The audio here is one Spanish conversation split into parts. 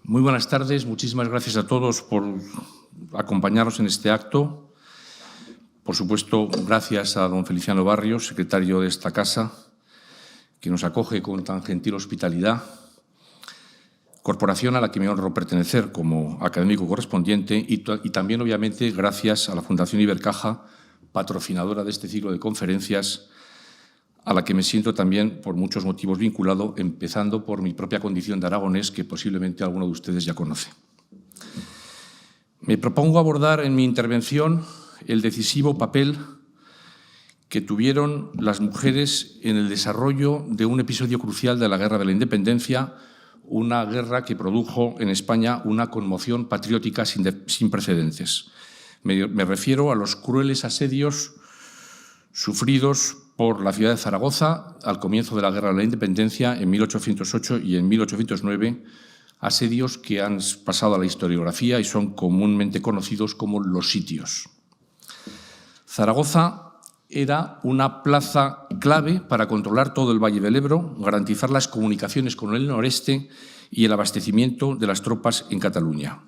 Muy buenas tardes. Muchísimas gracias a todos por acompañarnos en este acto. Por supuesto, gracias a don Feliciano Barrios, secretario de esta casa, que nos acoge con tan gentil hospitalidad, corporación a la que me honro pertenecer como académico correspondiente y también, obviamente, gracias a la Fundación Ibercaja, patrocinadora de este ciclo de conferencias, a la que me siento también por muchos motivos vinculado, empezando por mi propia condición de aragonés, que posiblemente alguno de ustedes ya conoce. Me propongo abordar en mi intervención el decisivo papel que tuvieron las mujeres en el desarrollo de un episodio crucial de la Guerra de la Independencia, una guerra que produjo en España una conmoción patriótica sin precedentes. Me refiero a los crueles asedios sufridos por la ciudad de Zaragoza al comienzo de la Guerra de la Independencia en 1808 y en 1809, asedios que han pasado a la historiografía y son comúnmente conocidos como los sitios. Zaragoza era una plaza clave para controlar todo el Valle del Ebro, garantizar las comunicaciones con el noreste y el abastecimiento de las tropas en Cataluña.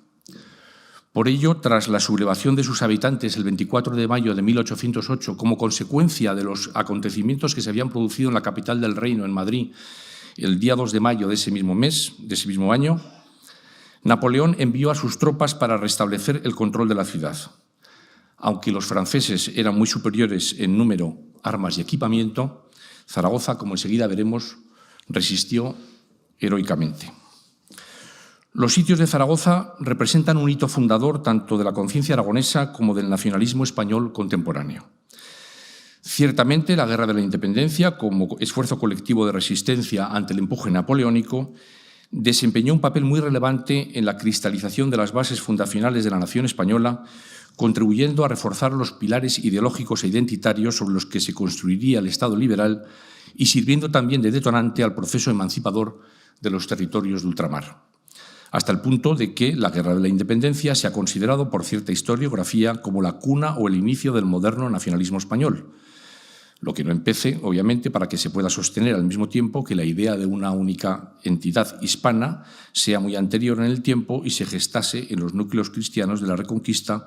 Por ello, tras la sublevación de sus habitantes el 24 de mayo de 1808, como consecuencia de los acontecimientos que se habían producido en la capital del reino, en Madrid, el día 2 de mayo de ese mismo mes, de ese mismo año, Napoleón envió a sus tropas para restablecer el control de la ciudad. Aunque los franceses eran muy superiores en número, armas y equipamiento, Zaragoza, como enseguida veremos, resistió heroicamente. Los sitios de Zaragoza representan un hito fundador tanto de la conciencia aragonesa como del nacionalismo español contemporáneo. Ciertamente, la Guerra de la Independencia, como esfuerzo colectivo de resistencia ante el empuje napoleónico, desempeñó un papel muy relevante en la cristalización de las bases fundacionales de la nación española, contribuyendo a reforzar los pilares ideológicos e identitarios sobre los que se construiría el Estado liberal y sirviendo también de detonante al proceso emancipador de los territorios de ultramar, hasta el punto de que la Guerra de la Independencia se ha considerado por cierta historiografía como la cuna o el inicio del moderno nacionalismo español, lo que no empece, obviamente, para que se pueda sostener al mismo tiempo que la idea de una única entidad hispana sea muy anterior en el tiempo y se gestase en los núcleos cristianos de la Reconquista,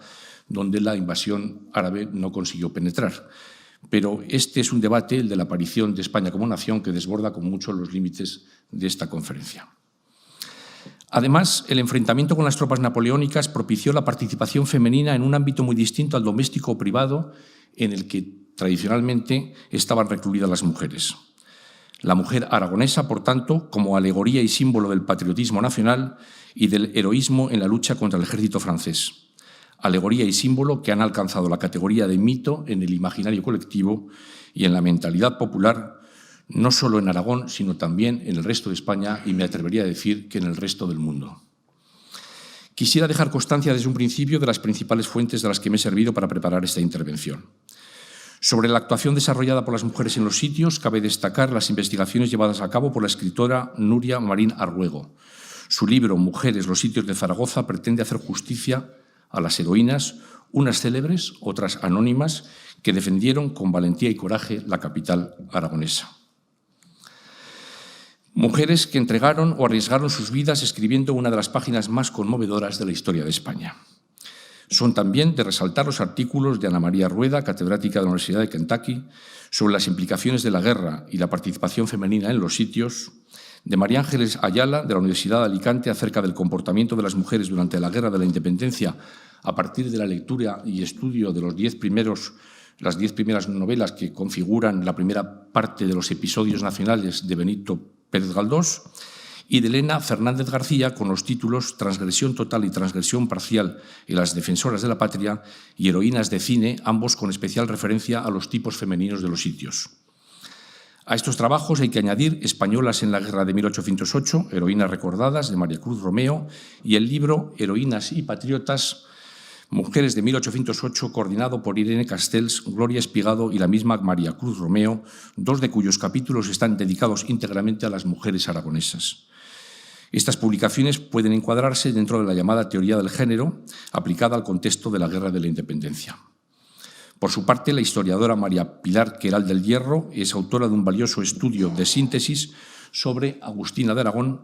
donde la invasión árabe no consiguió penetrar. Pero este es un debate, el de la aparición de España como nación, que desborda con mucho los límites de esta conferencia. Además, el enfrentamiento con las tropas napoleónicas propició la participación femenina en un ámbito muy distinto al doméstico o privado en el que tradicionalmente estaban recluidas las mujeres. La mujer aragonesa, por tanto, como alegoría y símbolo del patriotismo nacional y del heroísmo en la lucha contra el ejército francés. Alegoría y símbolo que han alcanzado la categoría de mito en el imaginario colectivo y en la mentalidad popular, no solo en Aragón, sino también en el resto de España y me atrevería a decir que en el resto del mundo. Quisiera dejar constancia desde un principio de las principales fuentes de las que me he servido para preparar esta intervención. Sobre la actuación desarrollada por las mujeres en los sitios, cabe destacar las investigaciones llevadas a cabo por la escritora Nuria Marín Arruego. Su libro Mujeres, los sitios de Zaragoza pretende hacer justicia a las heroínas, unas célebres, otras anónimas, que defendieron con valentía y coraje la capital aragonesa. Mujeres que entregaron o arriesgaron sus vidas escribiendo una de las páginas más conmovedoras de la historia de España. Son también de resaltar los artículos de Ana María Rueda, catedrática de la Universidad de Kentucky, sobre las implicaciones de la guerra y la participación femenina en los sitios, de María Ángeles Ayala, de la Universidad de Alicante, acerca del comportamiento de las mujeres durante la Guerra de la Independencia, a partir de la lectura y estudio de las 10 primeras novelas que configuran la primera parte de los episodios nacionales de Benito Pérez Galdós, y de Elena Fernández García con los títulos Transgresión total y transgresión parcial en las defensoras de la patria y Heroínas de cine, ambos con especial referencia a los tipos femeninos de los sitios. A estos trabajos hay que añadir Españolas en la guerra de 1808, Heroínas recordadas, de María Cruz Romeo, y el libro Heroínas y patriotas, Mujeres de 1808, coordinado por Irene Castells, Gloria Espigado y la misma María Cruz Romeo, dos de cuyos capítulos están dedicados íntegramente a las mujeres aragonesas. Estas publicaciones pueden encuadrarse dentro de la llamada teoría del género, aplicada al contexto de la Guerra de la Independencia. Por su parte, la historiadora María Pilar Queral del Hierro es autora de un valioso estudio de síntesis sobre Agustina de Aragón,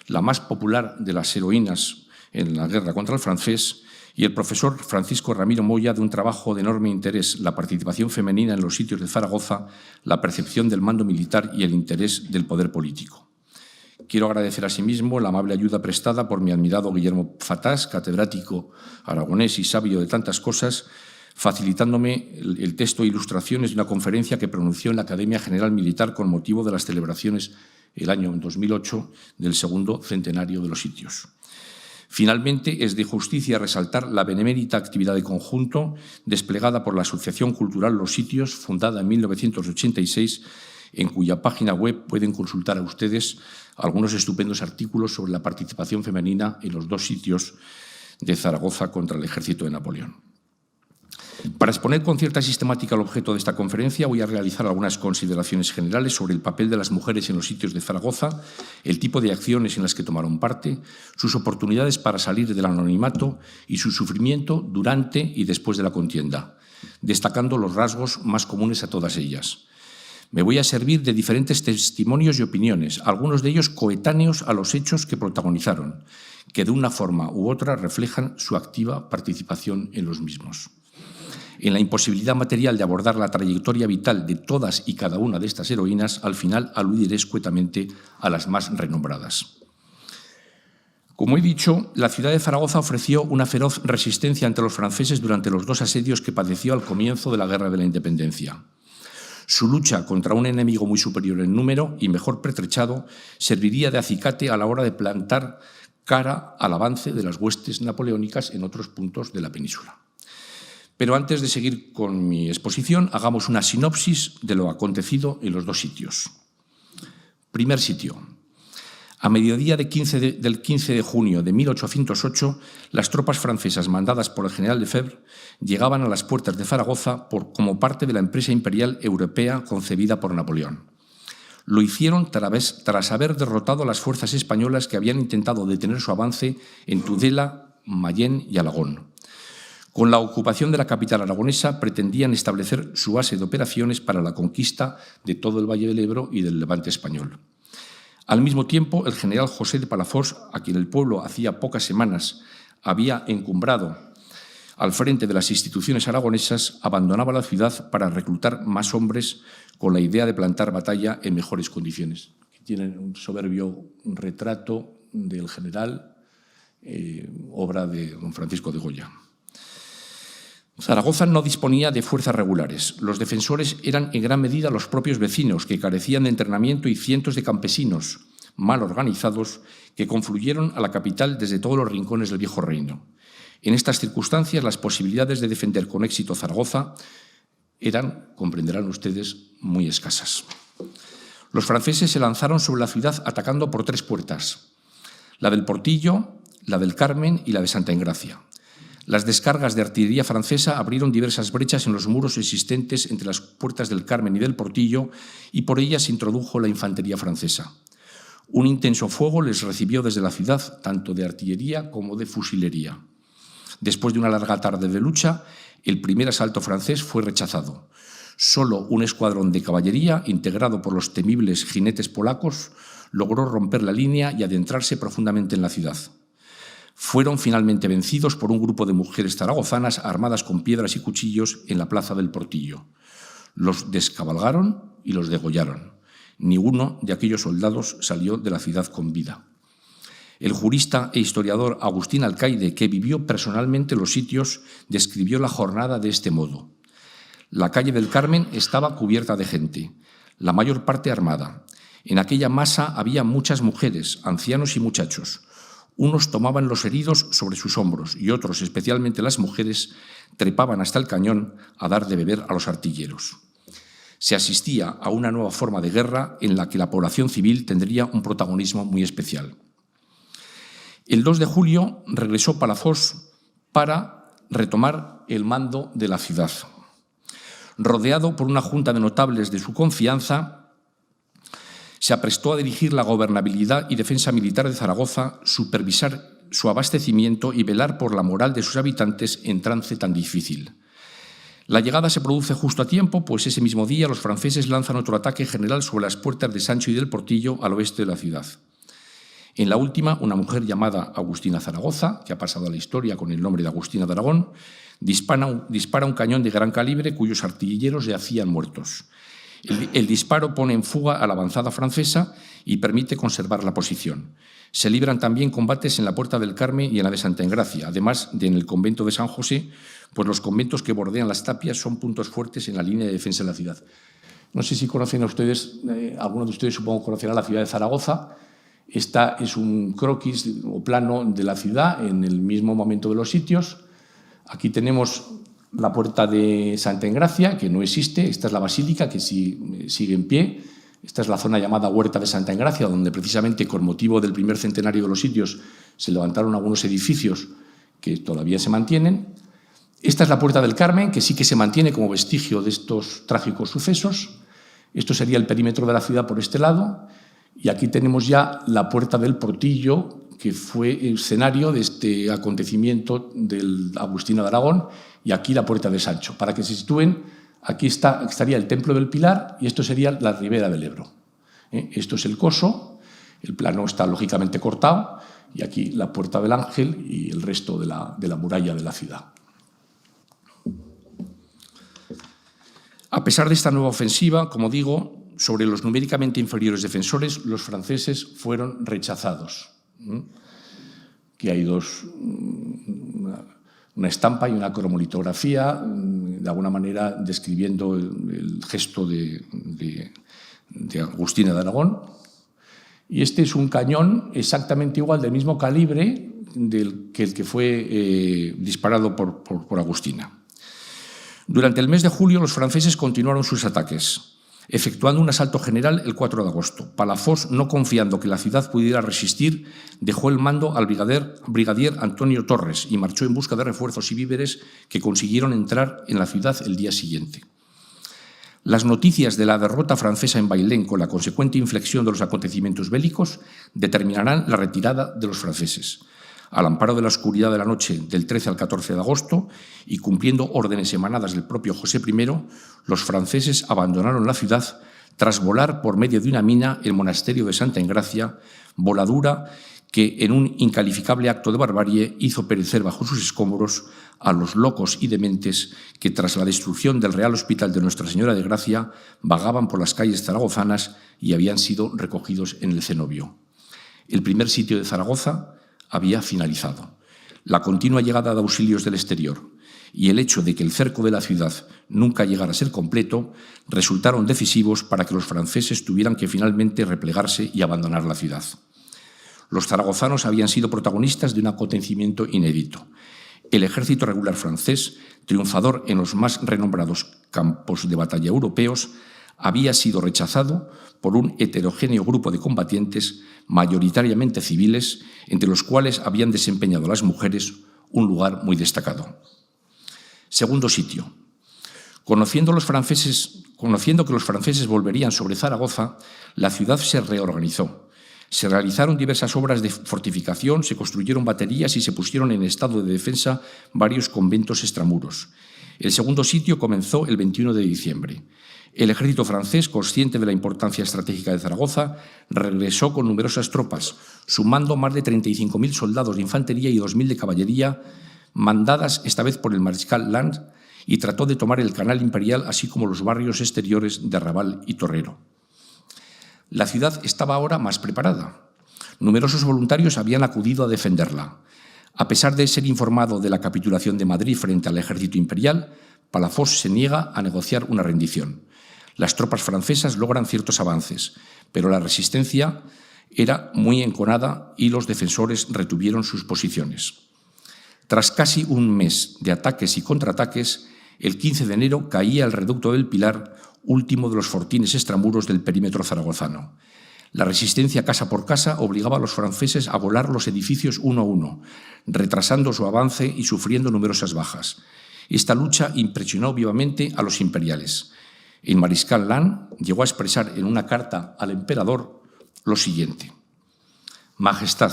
la más popular de las heroínas en la guerra contra el francés, y el profesor Francisco Ramiro Moya, de un trabajo de enorme interés, la participación femenina en los sitios de Zaragoza, la percepción del mando militar y el interés del poder político. Quiero agradecer asimismo la amable ayuda prestada por mi admirado Guillermo Fatás, catedrático aragonés y sabio de tantas cosas, facilitándome el texto e ilustraciones de una conferencia que pronunció en la Academia General Militar con motivo de las celebraciones el año 2008 del segundo centenario de los sitios. Finalmente, es de justicia resaltar la benemérita actividad de conjunto desplegada por la Asociación Cultural Los Sitios, fundada en 1986, en cuya página web pueden consultar a ustedes algunos estupendos artículos sobre la participación femenina en los 2 sitios de Zaragoza contra el ejército de Napoleón. Para exponer con cierta sistemática el objeto de esta conferencia, voy a realizar algunas consideraciones generales sobre el papel de las mujeres en los sitios de Zaragoza, el tipo de acciones en las que tomaron parte, sus oportunidades para salir del anonimato y su sufrimiento durante y después de la contienda, destacando los rasgos más comunes a todas ellas. Me voy a servir de diferentes testimonios y opiniones, algunos de ellos coetáneos a los hechos que protagonizaron, que de una forma u otra reflejan su activa participación en los mismos. En la imposibilidad material de abordar la trayectoria vital de todas y cada una de estas heroínas, al final aludiré escuetamente a las más renombradas. Como he dicho, la ciudad de Zaragoza ofreció una feroz resistencia ante los franceses durante los 2 asedios que padeció al comienzo de la Guerra de la Independencia. Su lucha contra un enemigo muy superior en número y mejor pertrechado serviría de acicate a la hora de plantar cara al avance de las huestes napoleónicas en otros puntos de la península. Pero antes de seguir con mi exposición, hagamos una sinopsis de lo acontecido en los 2 sitios. Primer sitio. A mediodía del 15 de junio de 1808, las tropas francesas mandadas por el general Lefebvre llegaban a las puertas de Zaragoza como parte de la empresa imperial europea concebida por Napoleón. Lo hicieron tras haber derrotado a las fuerzas españolas que habían intentado detener su avance en Tudela, Mayén y Alagón. Con la ocupación de la capital aragonesa pretendían establecer su base de operaciones para la conquista de todo el Valle del Ebro y del Levante español. Al mismo tiempo, el general José de Palafox, a quien el pueblo hacía pocas semanas había encumbrado al frente de las instituciones aragonesas, abandonaba la ciudad para reclutar más hombres con la idea de plantar batalla en mejores condiciones. Aquí tienen un soberbio retrato del general, obra de don Francisco de Goya. Zaragoza no disponía de fuerzas regulares. Los defensores eran en gran medida los propios vecinos, que carecían de entrenamiento, y cientos de campesinos mal organizados que confluyeron a la capital desde todos los rincones del viejo reino. En estas circunstancias, las posibilidades de defender con éxito Zaragoza eran, comprenderán ustedes, muy escasas. Los franceses se lanzaron sobre la ciudad atacando por 3 puertas: la del Portillo, la del Carmen y la de Santa Engracia. Las descargas de artillería francesa abrieron diversas brechas en los muros existentes entre las puertas del Carmen y del Portillo, y por ellas se introdujo la infantería francesa. Un intenso fuego les recibió desde la ciudad, tanto de artillería como de fusilería. Después de una larga tarde de lucha, el primer asalto francés fue rechazado. Solo un escuadrón de caballería, integrado por los temibles jinetes polacos, logró romper la línea y adentrarse profundamente en la ciudad. Fueron finalmente vencidos por un grupo de mujeres zaragozanas armadas con piedras y cuchillos en la plaza del Portillo. Los descabalgaron y los degollaron. Ninguno de aquellos soldados salió de la ciudad con vida. El jurista e historiador Agustín Alcaide, que vivió personalmente los sitios, describió la jornada de este modo. La calle del Carmen estaba cubierta de gente, la mayor parte armada. En aquella masa había muchas mujeres, ancianos y muchachos. Unos tomaban los heridos sobre sus hombros y otros, especialmente las mujeres, trepaban hasta el cañón a dar de beber a los artilleros. Se asistía a una nueva forma de guerra en la que la población civil tendría un protagonismo muy especial. El 2 de julio regresó Palafox para retomar el mando de la ciudad. Rodeado por una junta de notables de su confianza, se aprestó a dirigir la gobernabilidad y defensa militar de Zaragoza, supervisar su abastecimiento y velar por la moral de sus habitantes en trance tan difícil. La llegada se produce justo a tiempo, pues ese mismo día los franceses lanzan otro ataque general sobre las puertas de Sancho y del Portillo al oeste de la ciudad. En la última, una mujer llamada Agustina Zaragoza, que ha pasado a la historia con el nombre de Agustina de Aragón, dispara un cañón de gran calibre cuyos artilleros yacían muertos. El disparo pone en fuga a la avanzada francesa y permite conservar la posición. Se libran también combates en la Puerta del Carmen y en la de Santa Engracia, además de en el convento de San José, pues los conventos que bordean las tapias son puntos fuertes en la línea de defensa de la ciudad. No sé si conocen a ustedes, alguno de ustedes supongo conocerá la ciudad de Zaragoza. Esta es un croquis o plano de la ciudad en el mismo momento de los sitios. Aquí tenemos la Puerta de Santa Engracia, que no existe. Esta es la basílica, que sigue en pie. Esta es la zona llamada Huerta de Santa Engracia, donde precisamente con motivo del primer centenario de los sitios se levantaron algunos edificios que todavía se mantienen. Esta es la Puerta del Carmen, que sí que se mantiene como vestigio de estos trágicos sucesos. Esto sería el perímetro de la ciudad por este lado. Y aquí tenemos ya la Puerta del Portillo, que fue escenario de este acontecimiento del Agustina de Aragón, y aquí la Puerta de Sancho. Para que se sitúen, aquí estaría el Templo del Pilar y esto sería la Ribera del Ebro. Esto es el Coso, el plano está lógicamente cortado, y aquí la Puerta del Ángel y el resto de la muralla de la ciudad. A pesar de esta nueva ofensiva, como digo, sobre los numéricamente inferiores defensores, los franceses fueron rechazados. Aquí hay una estampa y una cromolitografía, de alguna manera describiendo el gesto de Agustina de Aragón. Y este es un cañón exactamente igual, del mismo calibre que el que fue disparado por Agustina. Durante el mes de julio, los franceses continuaron sus ataques, efectuando un asalto general el 4 de agosto. Palafox, no confiando que la ciudad pudiera resistir, dejó el mando al brigadier Antonio Torres y marchó en busca de refuerzos y víveres que consiguieron entrar en la ciudad el día siguiente. Las noticias de la derrota francesa en Bailén, con la consecuente inflexión de los acontecimientos bélicos, determinarán la retirada de los franceses. Al amparo de la oscuridad de la noche del 13 al 14 de agosto y cumpliendo órdenes emanadas del propio José I, los franceses abandonaron la ciudad tras volar por medio de una mina el monasterio de Santa Engracia, voladura que en un incalificable acto de barbarie hizo perecer bajo sus escombros a los locos y dementes que tras la destrucción del Real Hospital de Nuestra Señora de Gracia vagaban por las calles zaragozanas y habían sido recogidos en el cenobio. El primer sitio de Zaragoza había finalizado. La continua llegada de auxilios del exterior y el hecho de que el cerco de la ciudad nunca llegara a ser completo resultaron decisivos para que los franceses tuvieran que finalmente replegarse y abandonar la ciudad. Los zaragozanos habían sido protagonistas de un acontecimiento inédito. El ejército regular francés, triunfador en los más renombrados campos de batalla europeos, había sido rechazado por un heterogéneo grupo de combatientes, mayoritariamente civiles, entre los cuales habían desempeñado las mujeres un lugar muy destacado. Segundo sitio. Conociendo que los franceses volverían sobre Zaragoza, la ciudad se reorganizó. Se realizaron diversas obras de fortificación, se construyeron baterías y se pusieron en estado de defensa varios conventos extramuros. El segundo sitio comenzó el 21 de diciembre. El ejército francés, consciente de la importancia estratégica de Zaragoza, regresó con numerosas tropas, sumando más de 35.000 soldados de infantería y 2.000 de caballería, mandadas esta vez por el mariscal Lannes, y trató de tomar el Canal Imperial, así como los barrios exteriores de Arrabal y Torrero. La ciudad estaba ahora más preparada. Numerosos voluntarios habían acudido a defenderla. A pesar de ser informado de la capitulación de Madrid frente al ejército imperial, Palafox se niega a negociar una rendición. Las tropas francesas logran ciertos avances, pero la resistencia era muy enconada y los defensores retuvieron sus posiciones. Tras casi un mes de ataques y contraataques, el 15 de enero caía el reducto del Pilar, último de los fortines extramuros del perímetro zaragozano. La resistencia casa por casa obligaba a los franceses a volar los edificios uno a uno, retrasando su avance y sufriendo numerosas bajas. Esta lucha impresionó vivamente a los imperiales. El mariscal Lannes llegó a expresar en una carta al emperador lo siguiente: «Majestad,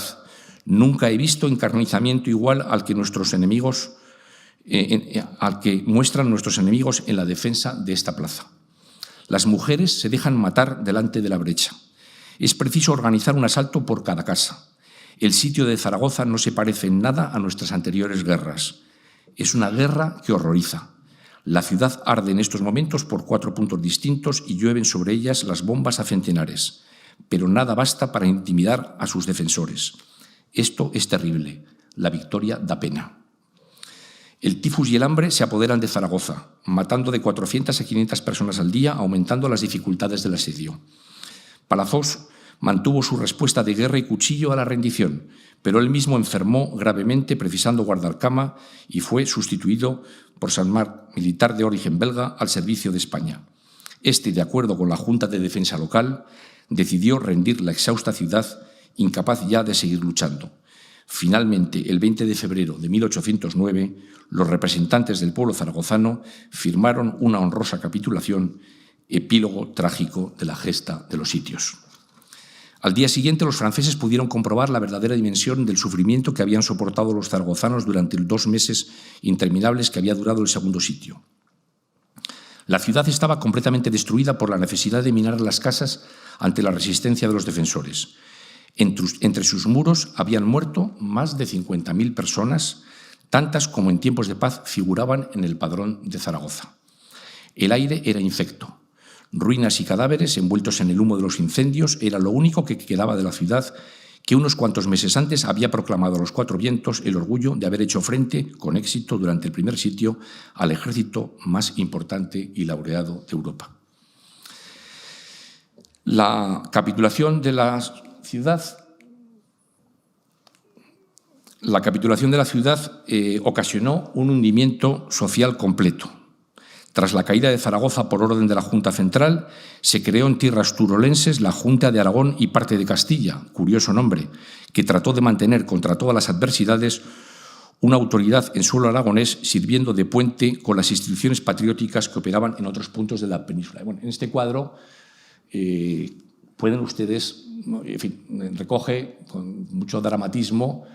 nunca he visto encarnizamiento igual al que nuestros enemigos al que muestran nuestros enemigos en la defensa de esta plaza. Las mujeres se dejan matar delante de la brecha. Es preciso organizar un asalto por cada casa. El sitio de Zaragoza no se parece en nada a nuestras anteriores guerras. Es una guerra que horroriza. La ciudad arde en estos momentos por 4 puntos distintos y llueven sobre ellas las bombas a centenares. Pero nada basta para intimidar a sus defensores. Esto es terrible. La victoria da pena. El tifus y el hambre se apoderan de Zaragoza, matando de 400 a 500 personas al día, aumentando las dificultades del asedio. Palafox mantuvo su respuesta de guerra y cuchillo a la rendición, pero él mismo enfermó gravemente, precisando guardar cama, y fue sustituido por Saint-Marc, militar de origen belga, al servicio de España. Este, de acuerdo con la Junta de Defensa local, decidió rendir la exhausta ciudad, incapaz ya de seguir luchando. Finalmente, el 20 de febrero de 1809, los representantes del pueblo zaragozano firmaron una honrosa capitulación, epílogo trágico de la gesta de los sitios. Al día siguiente, los franceses pudieron comprobar la verdadera dimensión del sufrimiento que habían soportado los zaragozanos durante los 2 meses interminables que había durado el segundo sitio. La ciudad estaba completamente destruida por la necesidad de minar las casas ante la resistencia de los defensores. Entre sus muros habían muerto más de 50.000 personas, tantas como en tiempos de paz figuraban en el padrón de Zaragoza. El aire era infecto. Ruinas y cadáveres envueltos en el humo de los incendios era lo único que quedaba de la ciudad, que unos cuantos meses antes había proclamado a los 4 vientos el orgullo de haber hecho frente, con éxito durante el primer sitio, al ejército más importante y laureado de Europa. La capitulación de la ciudad ocasionó un hundimiento social completo. Tras la caída de Zaragoza por orden de la Junta Central, se creó en tierras turolenses la Junta de Aragón y parte de Castilla, curioso nombre, que trató de mantener contra todas las adversidades una autoridad en suelo aragonés, sirviendo de puente con las instituciones patrióticas que operaban en otros puntos de la península. Bueno, en este cuadro pueden ustedes, en fin, recoge con mucho dramatismo,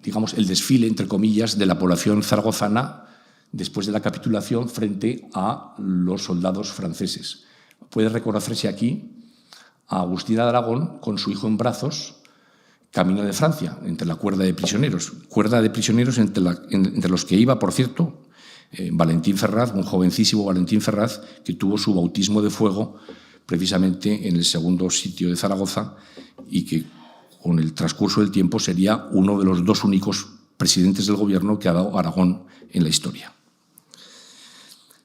digamos, el desfile, entre comillas, de la población zaragozana después de la capitulación frente a los soldados franceses. Puede reconocerse aquí a Agustina de Aragón con su hijo en brazos, camino de Francia, entre la cuerda de prisioneros entre los que iba, por cierto, Valentín Ferraz, un jovencísimo Valentín Ferraz, que tuvo su bautismo de fuego precisamente en el segundo sitio de Zaragoza y que con el transcurso del tiempo sería uno de los 2 únicos presidentes del gobierno que ha dado Aragón en la historia.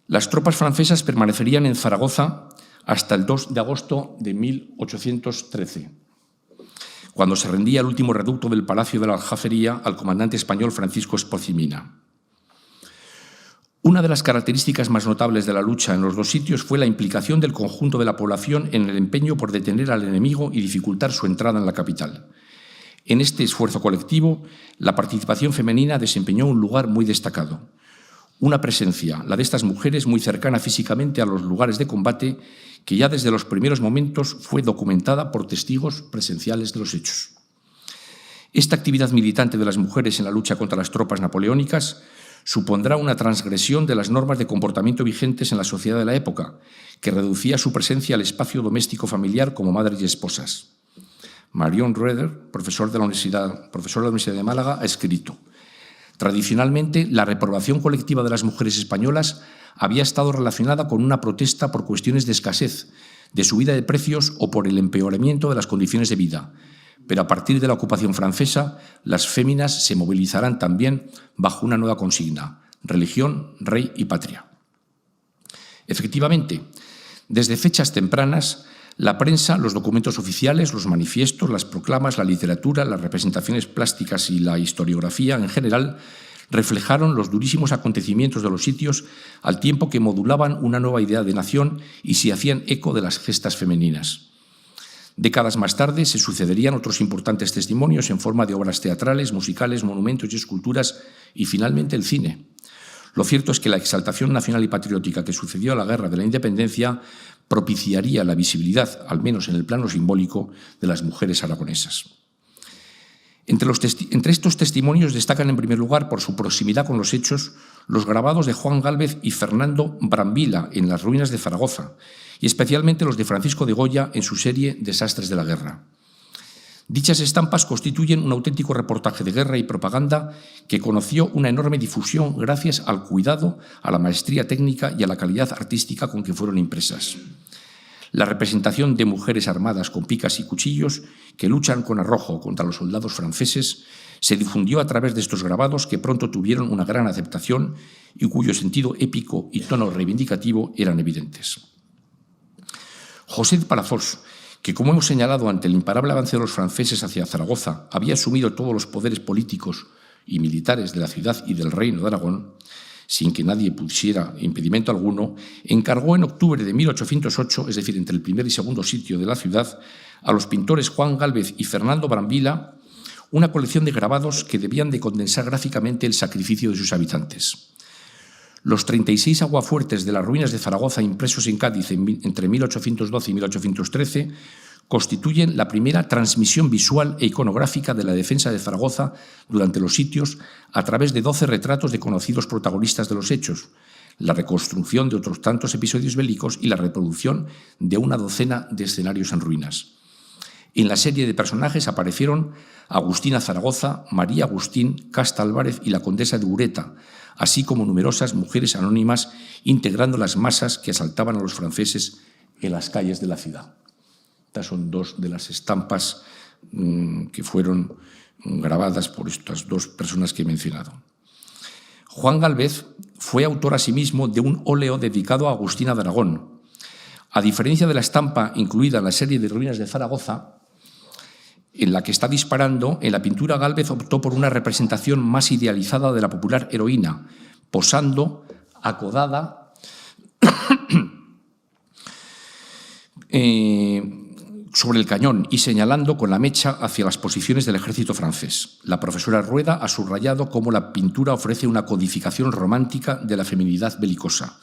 Las tropas francesas permanecerían en Zaragoza hasta el 2 de agosto de 1813, cuando se rendía el último reducto del Palacio de la Aljafería al comandante español Francisco Espoz-Mina. Una de las características más notables de la lucha en los 2 sitios fue la implicación del conjunto de la población en el empeño por detener al enemigo y dificultar su entrada en la capital. En este esfuerzo colectivo, la participación femenina desempeñó un lugar muy destacado. Una presencia, la de estas mujeres, muy cercana físicamente a los lugares de combate, que ya desde los primeros momentos fue documentada por testigos presenciales de los hechos. Esta actividad militante de las mujeres en la lucha contra las tropas napoleónicas supondrá una transgresión de las normas de comportamiento vigentes en la sociedad de la época, que reducía su presencia al espacio doméstico familiar como madres y esposas. Marion Roeder, profesor de la Universidad de Málaga, ha escrito: tradicionalmente, la reprobación colectiva de las mujeres españolas había estado relacionada con una protesta por cuestiones de escasez, de subida de precios o por el empeoramiento de las condiciones de vida. Pero a partir de la ocupación francesa, las féminas se movilizarán también bajo una nueva consigna: religión, rey y patria. Efectivamente, desde fechas tempranas, la prensa, los documentos oficiales, los manifiestos, las proclamas, la literatura, las representaciones plásticas y la historiografía en general reflejaron los durísimos acontecimientos de los sitios al tiempo que modulaban una nueva idea de nación y se hacían eco de las gestas femeninas. Décadas más tarde se sucederían otros importantes testimonios en forma de obras teatrales, musicales, monumentos y esculturas y finalmente el cine. Lo cierto es que la exaltación nacional y patriótica que sucedió a la Guerra de la Independencia propiciaría la visibilidad, al menos en el plano simbólico, de las mujeres aragonesas. Entre estos testimonios destacan en primer lugar, por su proximidad con los hechos, los grabados de Juan Gálvez y Fernando Brambila en las ruinas de Zaragoza, y especialmente los de Francisco de Goya en su serie Desastres de la Guerra. Dichas estampas constituyen un auténtico reportaje de guerra y propaganda que conoció una enorme difusión gracias al cuidado, a la maestría técnica y a la calidad artística con que fueron impresas. La representación de mujeres armadas con picas y cuchillos que luchan con arrojo contra los soldados franceses se difundió a través de estos grabados que pronto tuvieron una gran aceptación y cuyo sentido épico y tono reivindicativo eran evidentes. José de Palafox, que, como hemos señalado, ante el imparable avance de los franceses hacia Zaragoza, había asumido todos los poderes políticos y militares de la ciudad y del Reino de Aragón, sin que nadie pusiera impedimento alguno, encargó en octubre de 1808, es decir, entre el primer y segundo sitio de la ciudad, a los pintores Juan Gálvez y Fernando Brambila una colección de grabados que debían de condensar gráficamente el sacrificio de sus habitantes. Los 36 aguafuertes de las ruinas de Zaragoza impresos en Cádiz entre 1812 y 1813 constituyen la primera transmisión visual e iconográfica de la defensa de Zaragoza durante los sitios a través de 12 retratos de conocidos protagonistas de los hechos, la reconstrucción de otros tantos episodios bélicos y la reproducción de una docena de escenarios en ruinas. En la serie de personajes aparecieron Agustina Zaragoza, María Agustín, Casta Álvarez y la condesa de Ureta, así como numerosas mujeres anónimas integrando las masas que asaltaban a los franceses en las calles de la ciudad. Estas son dos de las estampas que fueron grabadas por estas dos personas que he mencionado. Juan Gálvez fue autor asimismo de un óleo dedicado a Agustina de Aragón. A diferencia de la estampa incluida en la serie de ruinas de Zaragoza, en la que está disparando, en la pintura Gálvez optó por una representación más idealizada de la popular heroína, posando acodada sobre el cañón y señalando con la mecha hacia las posiciones del ejército francés. La profesora Rueda ha subrayado cómo la pintura ofrece una codificación romántica de la feminidad belicosa.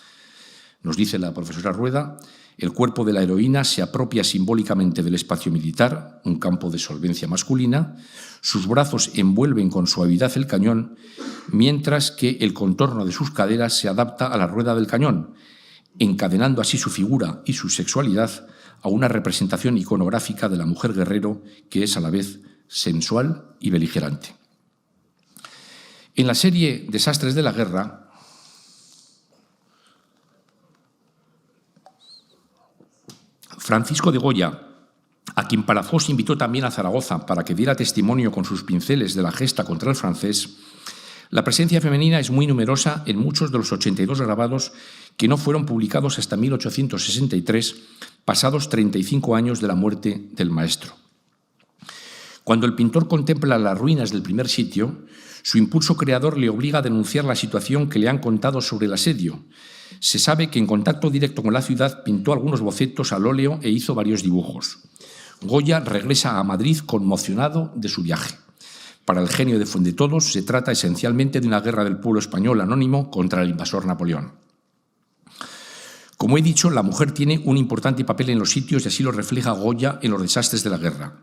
Nos dice la profesora Rueda: el cuerpo de la heroína se apropia simbólicamente del espacio militar, un campo de solvencia masculina, sus brazos envuelven con suavidad el cañón, mientras que el contorno de sus caderas se adapta a la rueda del cañón, encadenando así su figura y su sexualidad a una representación iconográfica de la mujer guerrero que es a la vez sensual y beligerante. En la serie Desastres de la Guerra, Francisco de Goya, a quien Palafox invitó también a Zaragoza para que diera testimonio con sus pinceles de la gesta contra el francés, la presencia femenina es muy numerosa en muchos de los 82 grabados que no fueron publicados hasta 1863, pasados 35 años de la muerte del maestro. Cuando el pintor contempla las ruinas del primer sitio, su impulso creador le obliga a denunciar la situación que le han contado sobre el asedio. Se sabe que en contacto directo con la ciudad pintó algunos bocetos al óleo e hizo varios dibujos. Goya regresa a Madrid conmocionado de su viaje. Para el genio de Fuendetodos se trata esencialmente de una guerra del pueblo español anónimo contra el invasor Napoleón. Como he dicho, la mujer tiene un importante papel en los sitios y así lo refleja Goya en los desastres de la guerra.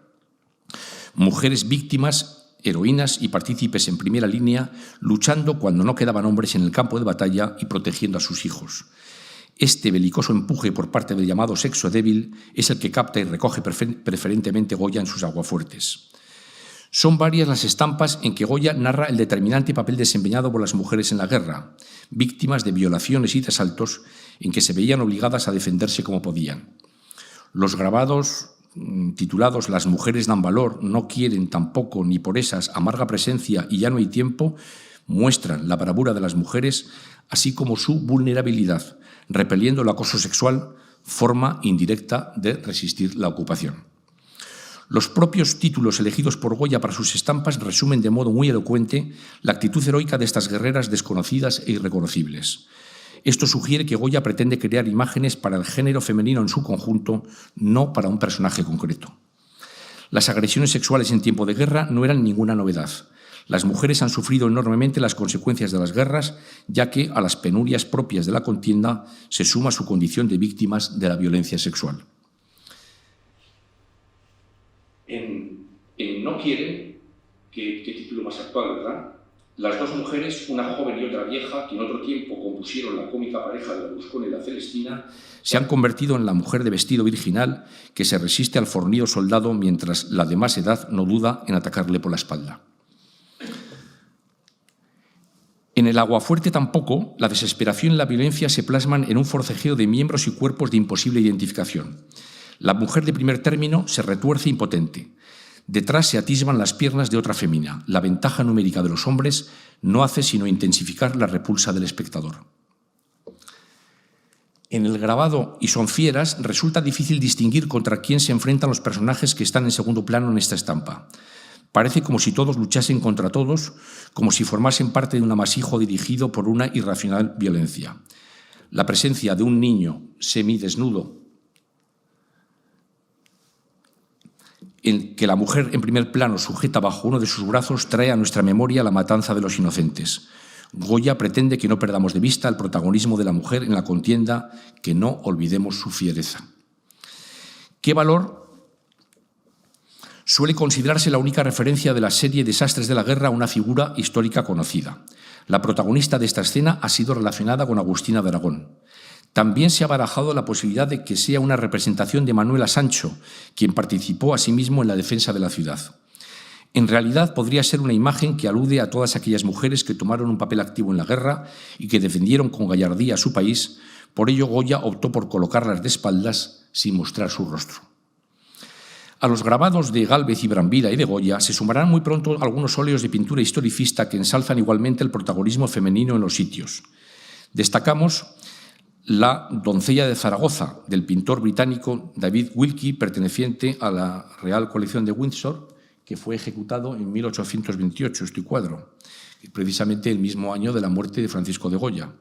Mujeres víctimas, heroínas y partícipes en primera línea, luchando cuando no quedaban hombres en el campo de batalla y protegiendo a sus hijos. Este belicoso empuje por parte del llamado sexo débil es el que capta y recoge preferentemente Goya en sus aguafuertes. Son varias las estampas en que Goya narra el determinante papel desempeñado por las mujeres en la guerra, víctimas de violaciones y de asaltos en que se veían obligadas a defenderse como podían. Los grabados titulados Las mujeres dan valor, no quieren tampoco ni por esas, amarga presencia y ya no hay tiempo, muestran la bravura de las mujeres, así como su vulnerabilidad, repeliendo el acoso sexual, forma indirecta de resistir la ocupación. Los propios títulos elegidos por Goya para sus estampas resumen de modo muy elocuente la actitud heroica de estas guerreras desconocidas e irreconocibles. Esto sugiere que Goya pretende crear imágenes para el género femenino en su conjunto, no para un personaje concreto. Las agresiones sexuales en tiempo de guerra no eran ninguna novedad. Las mujeres han sufrido enormemente las consecuencias de las guerras, ya que a las penurias propias de la contienda se suma su condición de víctimas de la violencia sexual. En No quiere, Qué título más actual, ¿verdad? Las dos mujeres, una joven y otra vieja, que en otro tiempo compusieron la cómica pareja de la Buscona y la Celestina, se han convertido en la mujer de vestido virginal que se resiste al fornido soldado mientras la de más edad no duda en atacarle por la espalda. En el Aguafuerte tampoco, la desesperación y la violencia se plasman en un forcejeo de miembros y cuerpos de imposible identificación. La mujer de primer término se retuerce impotente. Detrás se atisban las piernas de otra fémina. La ventaja numérica de los hombres no hace sino intensificar la repulsa del espectador. En el grabado "Y son fieras" resulta difícil distinguir contra quién se enfrentan los personajes que están en segundo plano en esta estampa. Parece como si todos luchasen contra todos, como si formasen parte de un amasijo dirigido por una irracional violencia. La presencia de un niño semidesnudo, en que la mujer en primer plano sujeta bajo uno de sus brazos, trae a nuestra memoria la matanza de los inocentes. Goya pretende que no perdamos de vista el protagonismo de la mujer en la contienda, que no olvidemos su fiereza. ¿Qué valor suele considerarse la única referencia de la serie Desastres de la Guerra a una figura histórica conocida? La protagonista de esta escena ha sido relacionada con Agustina de Aragón. También se ha barajado la posibilidad de que sea una representación de Manuela Sancho, quien participó asimismo en la defensa de la ciudad. En realidad podría ser una imagen que alude a todas aquellas mujeres que tomaron un papel activo en la guerra y que defendieron con gallardía a su país. Por ello, Goya optó por colocarlas de espaldas sin mostrar su rostro. A los grabados de Gálvez y Brambila y de Goya se sumarán muy pronto algunos óleos de pintura historicista que ensalzan igualmente el protagonismo femenino en los sitios. Destacamos La doncella de Zaragoza, del pintor británico David Wilkie, perteneciente a la Real Colección de Windsor, que fue ejecutado en 1828, este cuadro, precisamente el mismo año de la muerte de Francisco de Goya.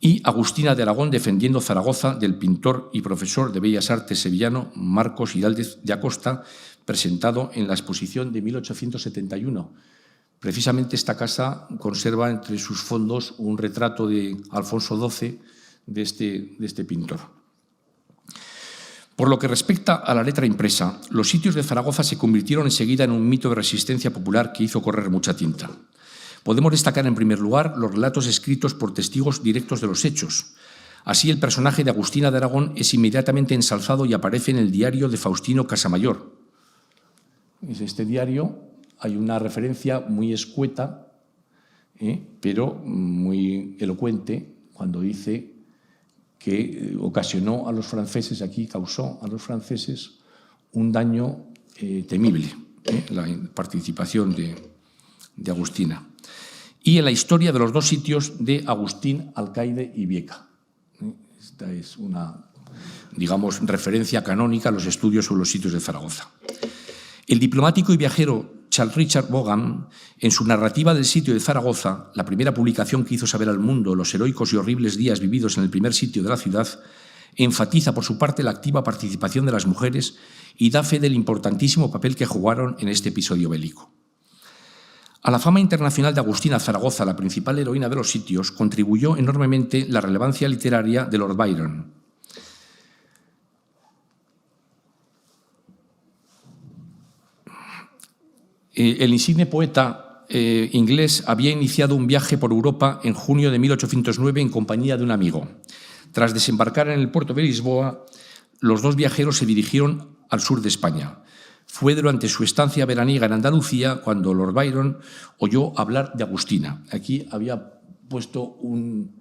Y Agustina de Aragón defendiendo Zaragoza, del pintor y profesor de Bellas Artes sevillano Marcos Hidalgo de Acosta, presentado en la exposición de 1871. Precisamente esta casa conserva entre sus fondos un retrato de Alfonso XII de este pintor. Por lo que respecta a la letra impresa, los sitios de Zaragoza se convirtieron enseguida en un mito de resistencia popular que hizo correr mucha tinta. Podemos destacar en primer lugar los relatos escritos por testigos directos de los hechos. Así, el personaje de Agustina de Aragón es inmediatamente ensalzado y aparece en el diario de Faustino Casamayor. En este diario hay una referencia muy escueta, pero muy elocuente, cuando dice que ocasionó a los franceses, aquí causó a los franceses un daño temible, la participación de Agustina. Y en la historia de los dos sitios de Agustín, Alcaide y Vieca. Esta es una, digamos, referencia canónica a los estudios sobre los sitios de Zaragoza. El diplomático y viajero Charles Richard Vaughan, en su narrativa del sitio de Zaragoza, la primera publicación que hizo saber al mundo los heroicos y horribles días vividos en el primer sitio de la ciudad, enfatiza por su parte la activa participación de las mujeres y da fe del importantísimo papel que jugaron en este episodio bélico. A la fama internacional de Agustina Zaragoza, la principal heroína de los sitios, contribuyó enormemente la relevancia literaria de Lord Byron. El insigne poeta inglés había iniciado un viaje por Europa en junio de 1809 en compañía de un amigo. Tras desembarcar en el puerto de Lisboa, los dos viajeros se dirigieron al sur de España. Fue durante su estancia veraniega en Andalucía cuando Lord Byron oyó hablar de Agustina. Aquí había puesto una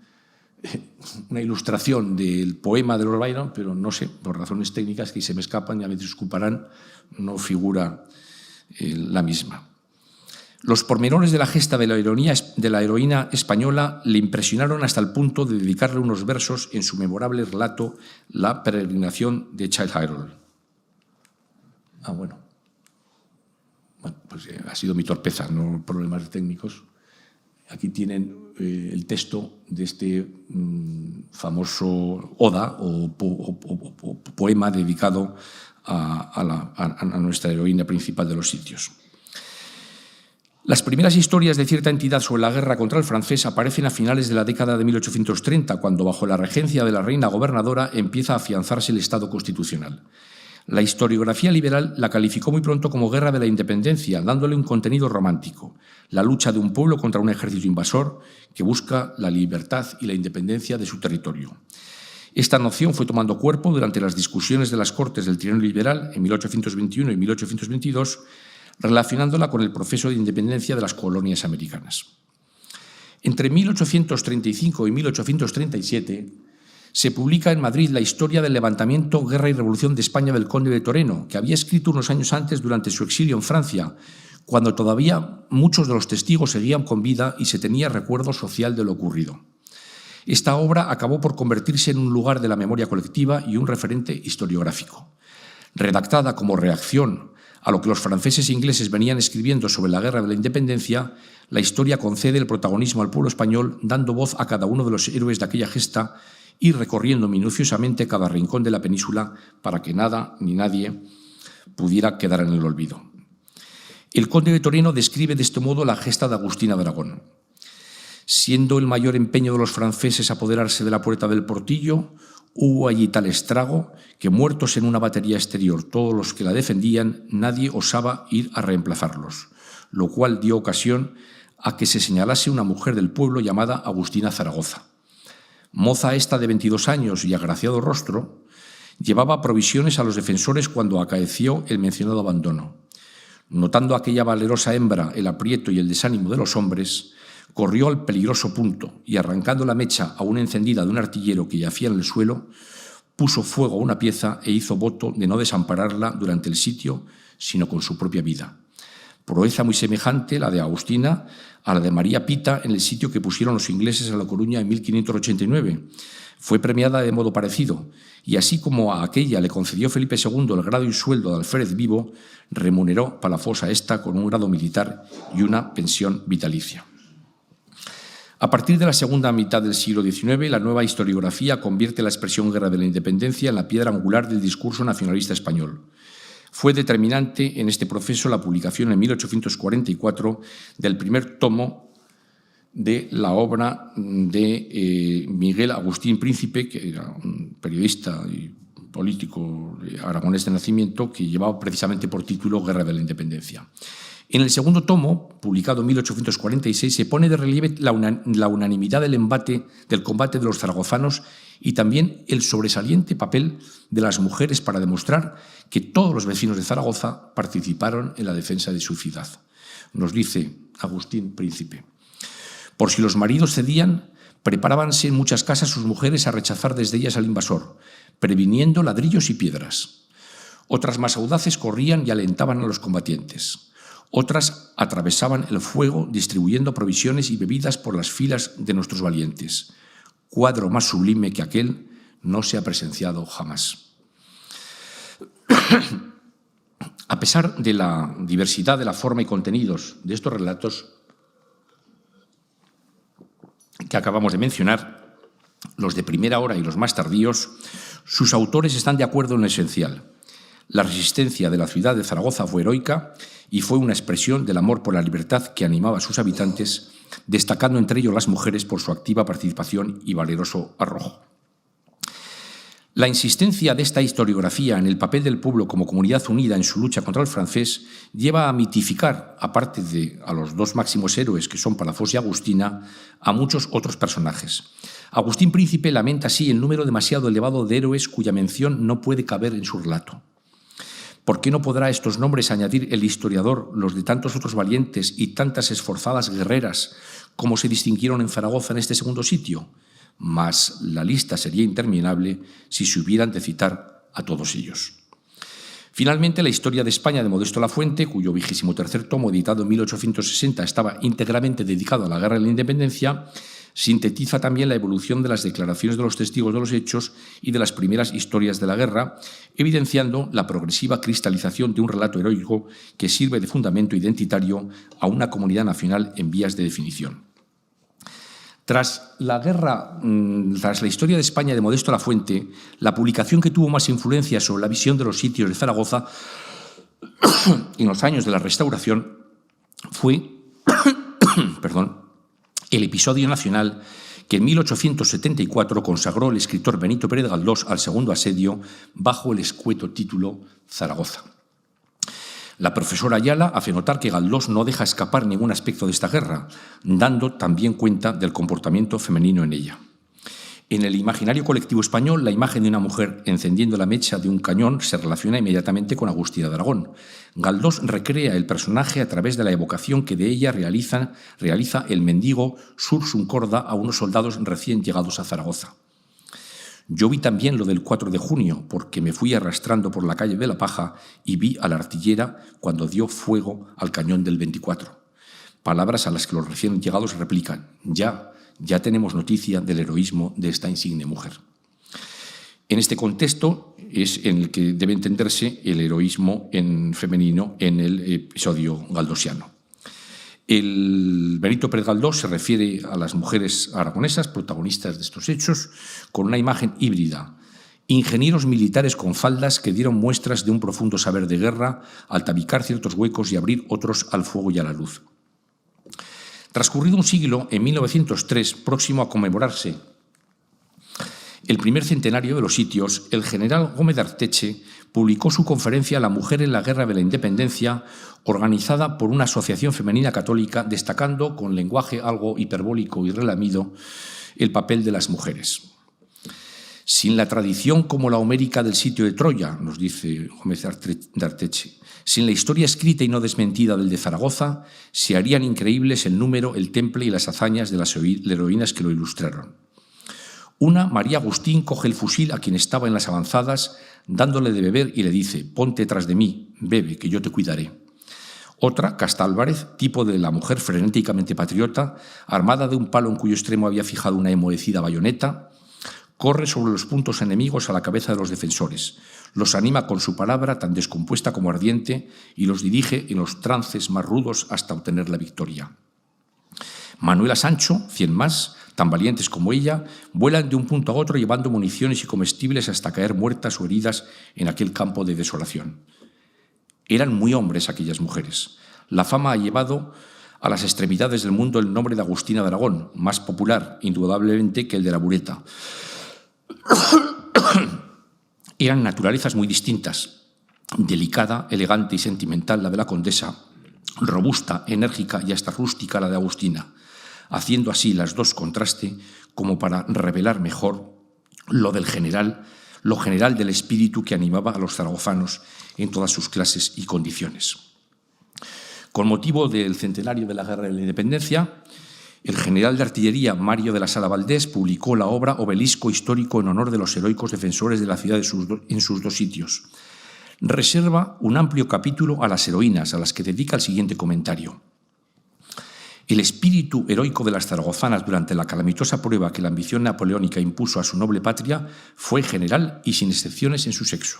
ilustración del poema de Lord Byron, pero no sé, por razones técnicas que se me escapan y a me disculparán, no figura la misma. Los pormenores de la gesta de la heroína española le impresionaron hasta el punto de dedicarle unos versos en su memorable relato La peregrinación de Childe Harold. Bueno, pues ha sido mi torpeza, no problemas técnicos. Aquí tienen el texto de este famoso oda o poema dedicado a nuestra heroína principal de los sitios. Las primeras historias de cierta entidad sobre la guerra contra el francés aparecen a finales de la década de 1830, cuando bajo la regencia de la reina gobernadora empieza a afianzarse el Estado constitucional. La historiografía liberal la calificó muy pronto como guerra de la independencia, dándole un contenido romántico, la lucha de un pueblo contra un ejército invasor que busca la libertad y la independencia de su territorio. Esta noción fue tomando cuerpo durante las discusiones de las Cortes del Trienio Liberal en 1821 y 1822, relacionándola con el proceso de independencia de las colonias americanas. Entre 1835 y 1837 se publica en Madrid la historia del levantamiento, guerra y revolución de España del conde de Toreno, que había escrito unos años antes durante su exilio en Francia, cuando todavía muchos de los testigos seguían con vida y se tenía recuerdo social de lo ocurrido. Esta obra acabó por convertirse en un lugar de la memoria colectiva y un referente historiográfico. Redactada como reacción a lo que los franceses e ingleses venían escribiendo sobre la guerra de la independencia, la historia concede el protagonismo al pueblo español, dando voz a cada uno de los héroes de aquella gesta y recorriendo minuciosamente cada rincón de la península para que nada ni nadie pudiera quedar en el olvido. El conde de Toreno describe de este modo la gesta de Agustina de Aragón. Siendo el mayor empeño de los franceses apoderarse de la puerta del Portillo, hubo allí tal estrago que, muertos en una batería exterior todos los que la defendían, nadie osaba ir a reemplazarlos, lo cual dio ocasión a que se señalase una mujer del pueblo llamada Agustina Zaragoza. Moza esta de 22 años y agraciado rostro, llevaba provisiones a los defensores cuando acaeció el mencionado abandono. Notando aquella valerosa hembra el aprieto y el desánimo de los hombres, corrió al peligroso punto y, arrancando la mecha aún encendida de un artillero que yacía en el suelo, puso fuego a una pieza e hizo voto de no desampararla durante el sitio, sino con su propia vida. Proeza muy semejante la de Agustina a la de María Pita en el sitio que pusieron los ingleses a La Coruña en 1589. Fue premiada de modo parecido, y así como a aquella le concedió Felipe II el grado y sueldo de alférez vivo, remuneró Palafox a esta con un grado militar y una pensión vitalicia. A partir de la segunda mitad del siglo XIX, la nueva historiografía convierte la expresión guerra de la independencia en la piedra angular del discurso nacionalista español. Fue determinante en este proceso la publicación en 1844 del primer tomo de la obra de Miguel Agustín Príncipe, que era un periodista y político aragonés de nacimiento, que llevaba precisamente por título Guerra de la Independencia. En el segundo tomo, publicado en 1846, se pone de relieve la unanimidad del combate de los zaragozanos y también el sobresaliente papel de las mujeres para demostrar que todos los vecinos de Zaragoza participaron en la defensa de su ciudad. Nos dice Agustín Príncipe: por si los maridos cedían, preparábanse en muchas casas sus mujeres a rechazar desde ellas al invasor, previniendo ladrillos y piedras. Otras más audaces corrían y alentaban a los combatientes. Otras atravesaban el fuego distribuyendo provisiones y bebidas por las filas de nuestros valientes. Cuadro más sublime que aquel no se ha presenciado jamás. A pesar de la diversidad de la forma y contenidos de estos relatos que acabamos de mencionar, los de primera hora y los más tardíos, sus autores están de acuerdo en lo esencial. La resistencia de la ciudad de Zaragoza fue heroica y fue una expresión del amor por la libertad que animaba a sus habitantes, destacando entre ellos las mujeres por su activa participación y valeroso arrojo. La insistencia de esta historiografía en el papel del pueblo como comunidad unida en su lucha contra el francés lleva a mitificar, aparte de a los dos máximos héroes que son Palafox y Agustina, a muchos otros personajes. Agustín Príncipe lamenta así el número demasiado elevado de héroes cuya mención no puede caber en su relato. ¿Por qué no podrá a estos nombres añadir el historiador los de tantos otros valientes y tantas esforzadas guerreras como se distinguieron en Zaragoza en este segundo sitio? Mas la lista sería interminable si se hubieran de citar a todos ellos. Finalmente, la historia de España de Modesto Lafuente, cuyo 23º tomo, editado en 1860, estaba íntegramente dedicado a la Guerra de la Independencia, sintetiza también la evolución de las declaraciones de los testigos de los hechos y de las primeras historias de la guerra, evidenciando la progresiva cristalización de un relato heroico que sirve de fundamento identitario a una comunidad nacional en vías de definición. Tras la historia de España de Modesto Lafuente, la publicación que tuvo más influencia sobre la visión de los sitios de Zaragoza en los años de la Restauración fue el episodio nacional que en 1874 consagró el escritor Benito Pérez Galdós al segundo asedio bajo el escueto título Zaragoza. La profesora Ayala hace notar que Galdós no deja escapar ningún aspecto de esta guerra, dando también cuenta del comportamiento femenino en ella. En el imaginario colectivo español, la imagen de una mujer encendiendo la mecha de un cañón se relaciona inmediatamente con Agustina de Aragón. Galdós recrea el personaje a través de la evocación que de ella realiza el mendigo Sursum Corda a unos soldados recién llegados a Zaragoza. Yo vi también lo del 4 de junio, porque me fui arrastrando por la calle de la Paja y vi a la artillera cuando dio fuego al cañón del 24. Palabras a las que los recién llegados replican: ya tenemos noticia del heroísmo de esta insigne mujer. En este contexto es en el que debe entenderse el heroísmo femenino en el episodio galdosiano. El Benito Pérez Galdós se refiere a las mujeres aragonesas protagonistas de estos hechos con una imagen híbrida: ingenieros militares con faldas que dieron muestras de un profundo saber de guerra al tabicar ciertos huecos y abrir otros al fuego y a la luz. Transcurrido un siglo, en 1903, próximo a conmemorarse el primer centenario de los sitios, el general Gómez de Arteche publicó su conferencia La mujer en la guerra de la independencia, organizada por una asociación femenina católica, destacando con lenguaje algo hiperbólico y relamido el papel de las mujeres. Sin la tradición como la homérica del sitio de Troya, nos dice Gómez de Arteche, sin la historia escrita y no desmentida del de Zaragoza, se harían increíbles el número, el temple y las hazañas de las heroínas que lo ilustraron. Una, María Agustín, coge el fusil a quien estaba en las avanzadas, dándole de beber y le dice: ponte tras de mí, bebe, que yo te cuidaré. Otra, Casta Álvarez, tipo de la mujer frenéticamente patriota, armada de un palo en cuyo extremo había fijado una enmohecida bayoneta, corre sobre los puntos enemigos a la cabeza de los defensores, los anima con su palabra tan descompuesta como ardiente y los dirige en los trances más rudos hasta obtener la victoria. Manuela Sancho, 100 más, tan valientes como ella, vuelan de un punto a otro llevando municiones y comestibles hasta caer muertas o heridas en aquel campo de desolación. Eran muy hombres aquellas mujeres. La fama ha llevado a las extremidades del mundo el nombre de Agustina de Aragón, más popular, indudablemente, que el de la Bureta. Eran naturalezas muy distintas: delicada, elegante y sentimental la de la condesa, robusta, enérgica y hasta rústica la de Agustina, haciendo así las dos contraste como para revelar mejor lo general del espíritu que animaba a los zaragozanos en todas sus clases y condiciones. Con motivo del centenario de la Guerra de la Independencia, el general de artillería Mario de la Sala Valdés publicó la obra Obelisco histórico en honor de los heroicos defensores de la ciudad en sus dos sitios. Reserva un amplio capítulo a las heroínas, a las que dedica el siguiente comentario. El espíritu heroico de las zaragozanas durante la calamitosa prueba que la ambición napoleónica impuso a su noble patria fue general y sin excepciones en su sexo.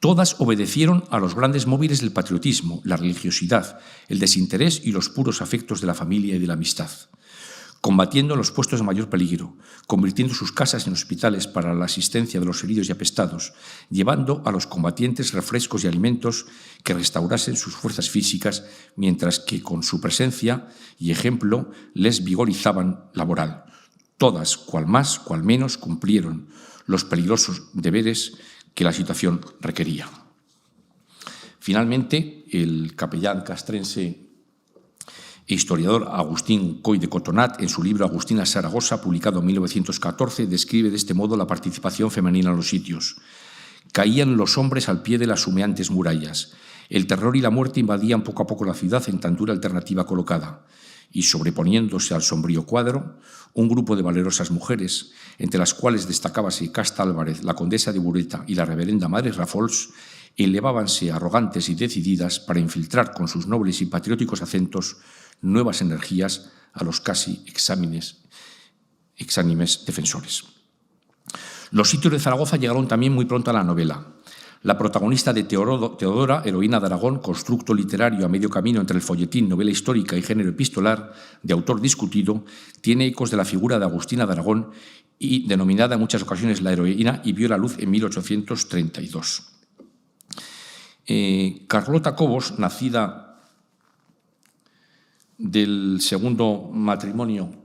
Todas obedecieron a los grandes móviles del patriotismo, la religiosidad, el desinterés y los puros afectos de la familia y de la amistad, combatiendo en los puestos de mayor peligro, convirtiendo sus casas en hospitales para la asistencia de los heridos y apestados, llevando a los combatientes refrescos y alimentos que restaurasen sus fuerzas físicas, mientras que con su presencia y ejemplo les vigorizaban la moral. Todas, cual más, cual menos, cumplieron los peligrosos deberes que la situación requería. Finalmente, el capellán castrense e historiador Agustín Coy de Cotonat, en su libro Agustina Zaragoza, publicado en 1914, describe de este modo la participación femenina en los sitios. Caían los hombres al pie de las humeantes murallas. El terror y la muerte invadían poco a poco la ciudad en tan dura alternativa colocada. Y sobreponiéndose al sombrío cuadro, un grupo de valerosas mujeres, entre las cuales destacábase Casta Álvarez, la condesa de Bureta y la reverenda Madre Rafols, elevábanse arrogantes y decididas para infiltrar con sus nobles y patrióticos acentos nuevas energías a los casi exánimes defensores. Los sitios de Zaragoza llegaron también muy pronto a la novela. La protagonista de Teodora, heroína de Aragón, constructo literario a medio camino entre el folletín, novela histórica y género epistolar, de autor discutido, tiene ecos de la figura de Agustina de Aragón y denominada en muchas ocasiones la heroína, y vio la luz en 1832. Carlota Cobos, nacida del segundo matrimonio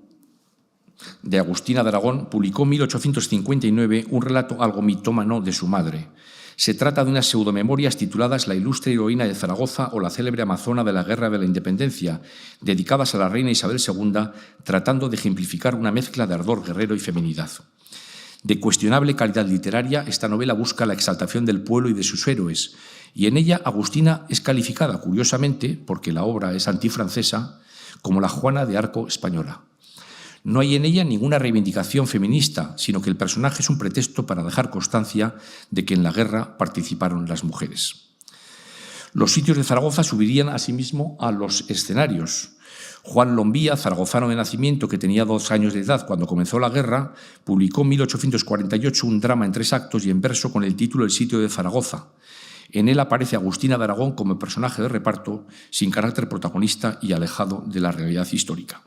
de Agustina de Aragón, publicó en 1859 un relato algo mitómano de su madre. Se trata de unas pseudomemorias tituladas La ilustre heroína de Zaragoza o la célebre amazona de la Guerra de la Independencia, dedicadas a la reina Isabel II, tratando de ejemplificar una mezcla de ardor guerrero y feminidad. De cuestionable calidad literaria, esta novela busca la exaltación del pueblo y de sus héroes, y en ella Agustina es calificada, curiosamente, porque la obra es antifrancesa, como la Juana de Arco española. No hay en ella ninguna reivindicación feminista, sino que el personaje es un pretexto para dejar constancia de que en la guerra participaron las mujeres. Los sitios de Zaragoza subirían asimismo a los escenarios. Juan Lombía, zaragozano de nacimiento que tenía 2 años de edad cuando comenzó la guerra, publicó en 1848 un drama en 3 actos y en verso con el título El sitio de Zaragoza. En él aparece Agustina de Aragón como personaje de reparto, sin carácter protagonista y alejado de la realidad histórica.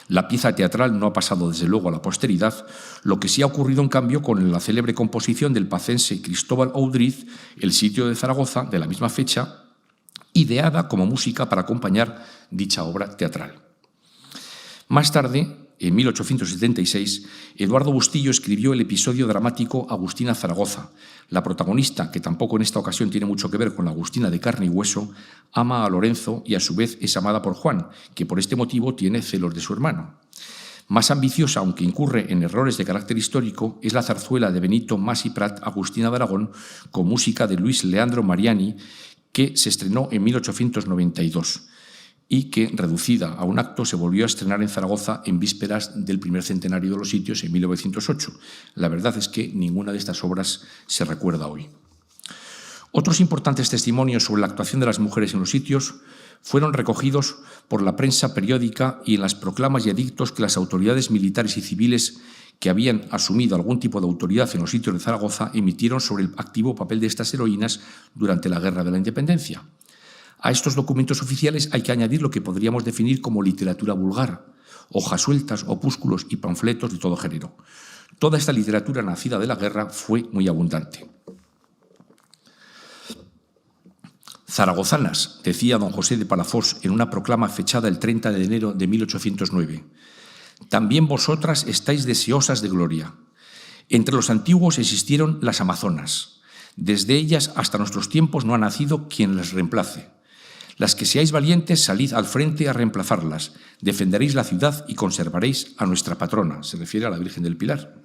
La pieza teatral no ha pasado desde luego a la posteridad, lo que sí ha ocurrido en cambio con la célebre composición del pacense Cristóbal Oudriz, El sitio de Zaragoza, de la misma fecha, ideada como música para acompañar dicha obra teatral. Más tarde, en 1876, Eduardo Bustillo escribió el episodio dramático Agustina Zaragoza. La protagonista, que tampoco en esta ocasión tiene mucho que ver con la Agustina de carne y hueso, ama a Lorenzo y a su vez es amada por Juan, que por este motivo tiene celos de su hermano. Más ambiciosa, aunque incurre en errores de carácter histórico, es la zarzuela de Benito Mas y Prat, Agustina de Aragón, con música de Luis Leandro Mariani, que se estrenó en 1892. Y que, reducida a un acto, se volvió a estrenar en Zaragoza en vísperas del primer centenario de los sitios en 1908. La verdad es que ninguna de estas obras se recuerda hoy. Otros importantes testimonios sobre la actuación de las mujeres en los sitios fueron recogidos por la prensa periódica y en las proclamas y edictos que las autoridades militares y civiles que habían asumido algún tipo de autoridad en los sitios de Zaragoza emitieron sobre el activo papel de estas heroínas durante la Guerra de la Independencia. A estos documentos oficiales hay que añadir lo que podríamos definir como literatura vulgar, hojas sueltas, opúsculos y panfletos de todo género. Toda esta literatura nacida de la guerra fue muy abundante. Zaragozanas, decía don José de Palafós en una proclama fechada el 30 de enero de 1809, también vosotras estáis deseosas de gloria. Entre los antiguos existieron las amazonas. Desde ellas hasta nuestros tiempos no ha nacido quien les reemplace. Las que seáis valientes, salid al frente a reemplazarlas, defenderéis la ciudad y conservaréis a nuestra patrona, se refiere a la Virgen del Pilar.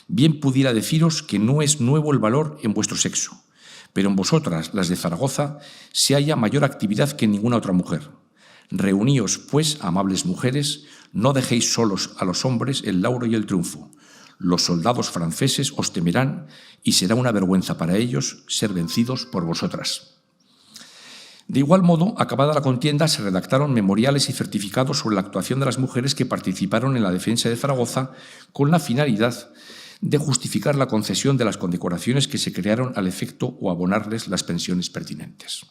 Bien pudiera deciros que no es nuevo el valor en vuestro sexo, pero en vosotras, las de Zaragoza, se halla mayor actividad que en ninguna otra mujer. Reuníos, pues, amables mujeres, no dejéis solos a los hombres el lauro y el triunfo. Los soldados franceses os temerán y será una vergüenza para ellos ser vencidos por vosotras. De igual modo, acabada la contienda, se redactaron memoriales y certificados sobre la actuación de las mujeres que participaron en la defensa de Zaragoza con la finalidad de justificar la concesión de las condecoraciones que se crearon al efecto o abonarles las pensiones pertinentes.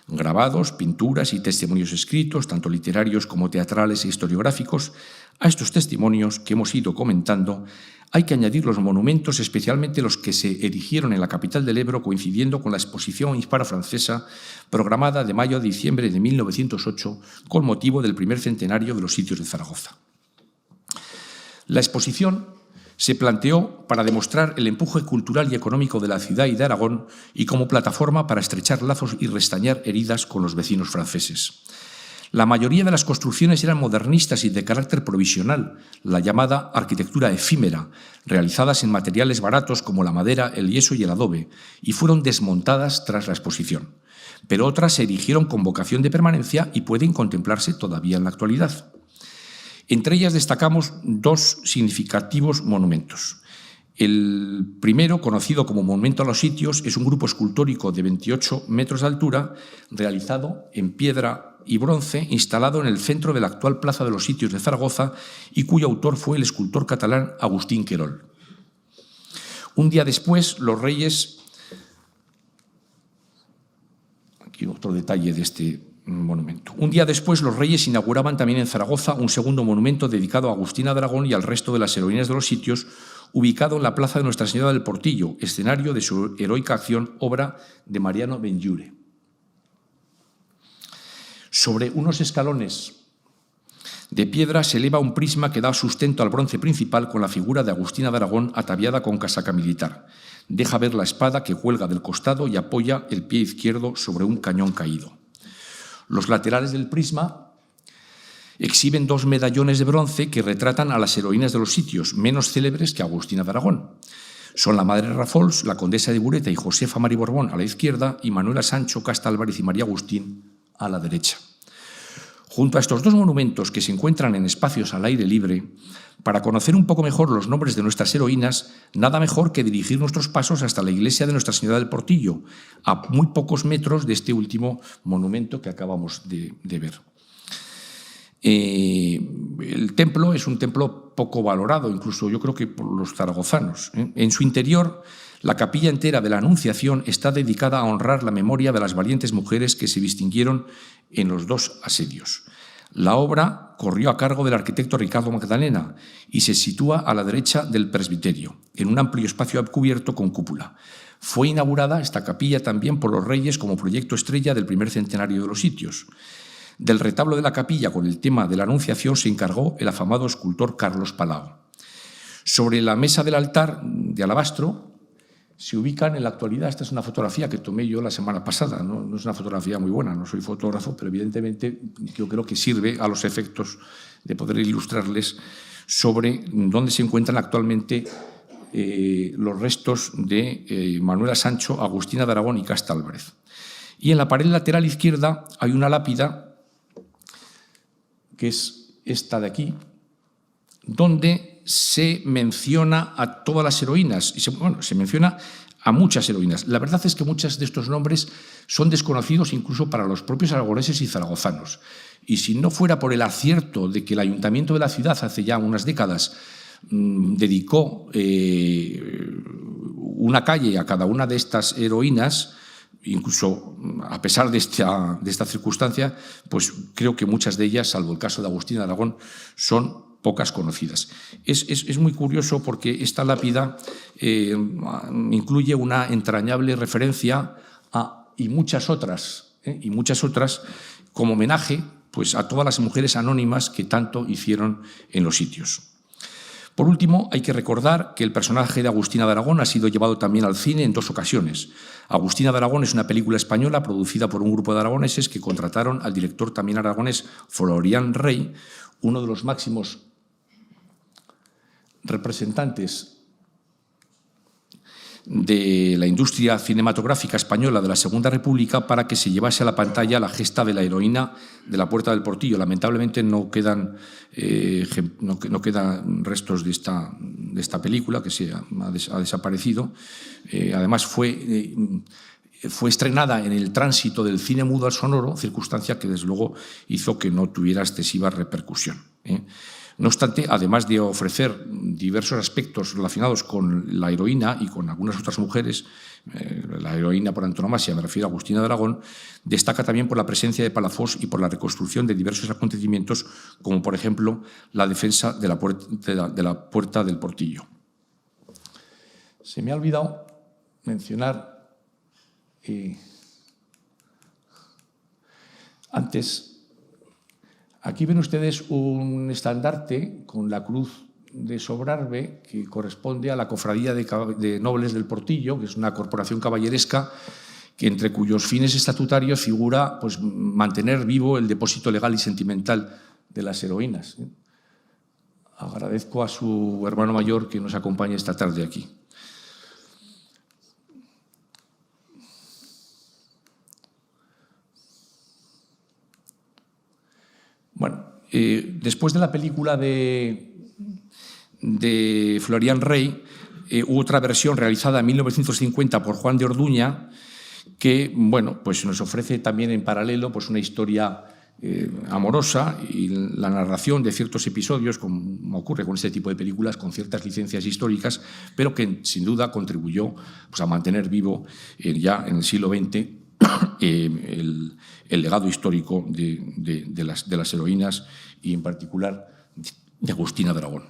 Grabados, pinturas y testimonios escritos, tanto literarios como teatrales e historiográficos, a estos testimonios que hemos ido comentando hay que añadir los monumentos, especialmente los que se erigieron en la capital del Ebro coincidiendo con la exposición hispano-francesa programada de mayo a diciembre de 1908 con motivo del primer centenario de los sitios de Zaragoza. La exposición se planteó para demostrar el empuje cultural y económico de la ciudad y de Aragón y como plataforma para estrechar lazos y restañar heridas con los vecinos franceses. La mayoría de las construcciones eran modernistas y de carácter provisional, la llamada arquitectura efímera, realizadas en materiales baratos como la madera, el yeso y el adobe, y fueron desmontadas tras la exposición. Pero otras se erigieron con vocación de permanencia y pueden contemplarse todavía en la actualidad. Entre ellas destacamos 2 significativos monumentos. El primero, conocido como Monumento a los Sitios, es un grupo escultórico de 28 metros de altura, realizado en piedra y bronce, instalado en el centro de la actual Plaza de los Sitios de Zaragoza y cuyo autor fue el escultor catalán Agustín Querol. Un día después, los reyes... Aquí otro detalle de este monumento. Un día después, los reyes inauguraban también en Zaragoza un segundo monumento dedicado a Agustina de Aragón y al resto de las heroínas de los sitios, ubicado en la plaza de Nuestra Señora del Portillo, escenario de su heroica acción, obra de Mariano Benlliure. Sobre unos escalones De piedra se eleva un prisma que da sustento al bronce principal con la figura de Agustina de Aragón ataviada con casaca militar. Deja ver la espada que cuelga del costado y apoya el pie izquierdo sobre un cañón caído. Los laterales del prisma exhiben 2 medallones de bronce que retratan a las heroínas de los sitios, menos célebres que Agustina de Aragón. Son la Madre Rafols, la Condesa de Bureta y Josefa Mari Borbón a la izquierda y Manuela Sancho, Casta Álvarez y María Agustín a la derecha. Junto a estos 2 monumentos que se encuentran en espacios al aire libre, para conocer un poco mejor los nombres de nuestras heroínas, nada mejor que dirigir nuestros pasos hasta la iglesia de Nuestra Señora del Portillo, a muy pocos metros de este último monumento que acabamos de ver. El templo es un templo poco valorado, incluso yo creo que por los zaragozanos. En su interior, la capilla entera de la Anunciación está dedicada a honrar la memoria de las valientes mujeres que se distinguieron en los 2 asedios. La obra corrió a cargo del arquitecto Ricardo Magdalena y se sitúa a la derecha del presbiterio, en un amplio espacio cubierto con cúpula. Fue inaugurada esta capilla también por los reyes como proyecto estrella del primer centenario de los sitios. Del retablo de la capilla con el tema de la Anunciación se encargó el afamado escultor Carlos Palau. Sobre la mesa del altar de alabastro se ubican en la actualidad, esta es una fotografía que tomé yo la semana pasada, no es una fotografía muy buena, no soy fotógrafo, pero evidentemente yo creo que sirve a los efectos de poder ilustrarles sobre dónde se encuentran actualmente los restos de Manuela Sancho, Agustina de Aragón y Casta Álvarez. Y en la pared lateral izquierda hay una lápida, que es esta de aquí, donde se menciona a todas las heroínas, y se menciona a muchas heroínas. La verdad es que muchos de estos nombres son desconocidos incluso para los propios aragoneses y zaragozanos. Y si no fuera por el acierto de que el ayuntamiento de la ciudad hace ya unas décadas dedicó una calle a cada una de estas heroínas, incluso a pesar de esta circunstancia, pues creo que muchas de ellas, salvo el caso de Agustina de Aragón, son pocas conocidas. Es muy curioso porque esta lápida incluye una entrañable referencia y muchas otras como homenaje pues, a todas las mujeres anónimas que tanto hicieron en los sitios. Por último, hay que recordar que el personaje de Agustina de Aragón ha sido llevado también al cine en 2 ocasiones. Agustina de Aragón es una película española producida por un grupo de aragoneses que contrataron al director también aragonés Florian Rey, uno de los máximos representantes de la industria cinematográfica española de la Segunda República, para que se llevase a la pantalla la gesta de la heroína de la Puerta del Portillo. Lamentablemente no quedan restos de esta película, que ha desaparecido. Además fue estrenada en el tránsito del cine mudo al sonoro, circunstancia que desde luego hizo que no tuviera excesiva repercusión. No obstante, además de ofrecer diversos aspectos relacionados con la heroína y con algunas otras mujeres, la heroína por antonomasia, me refiero a Agustina de Aragón, destaca también por la presencia de Palafox y por la reconstrucción de diversos acontecimientos, como por ejemplo la defensa de la Puerta del Portillo. Se me ha olvidado mencionar antes. Aquí ven ustedes un estandarte con la cruz de Sobrarbe que corresponde a la Cofradía de Nobles del Portillo, que es una corporación caballeresca entre cuyos fines estatutarios figura pues, mantener vivo el depósito legal y sentimental de las heroínas. Agradezco a su hermano mayor que nos acompañe esta tarde aquí. Bueno, después de la película de Florian Rey, hubo otra versión realizada en 1950 por Juan de Orduña que bueno, pues nos ofrece también en paralelo pues una historia amorosa y la narración de ciertos episodios, como ocurre con este tipo de películas, con ciertas licencias históricas, pero que sin duda contribuyó pues, a mantener vivo ya en el siglo XX el legado histórico de las heroínas y en particular de Agustina de Aragón.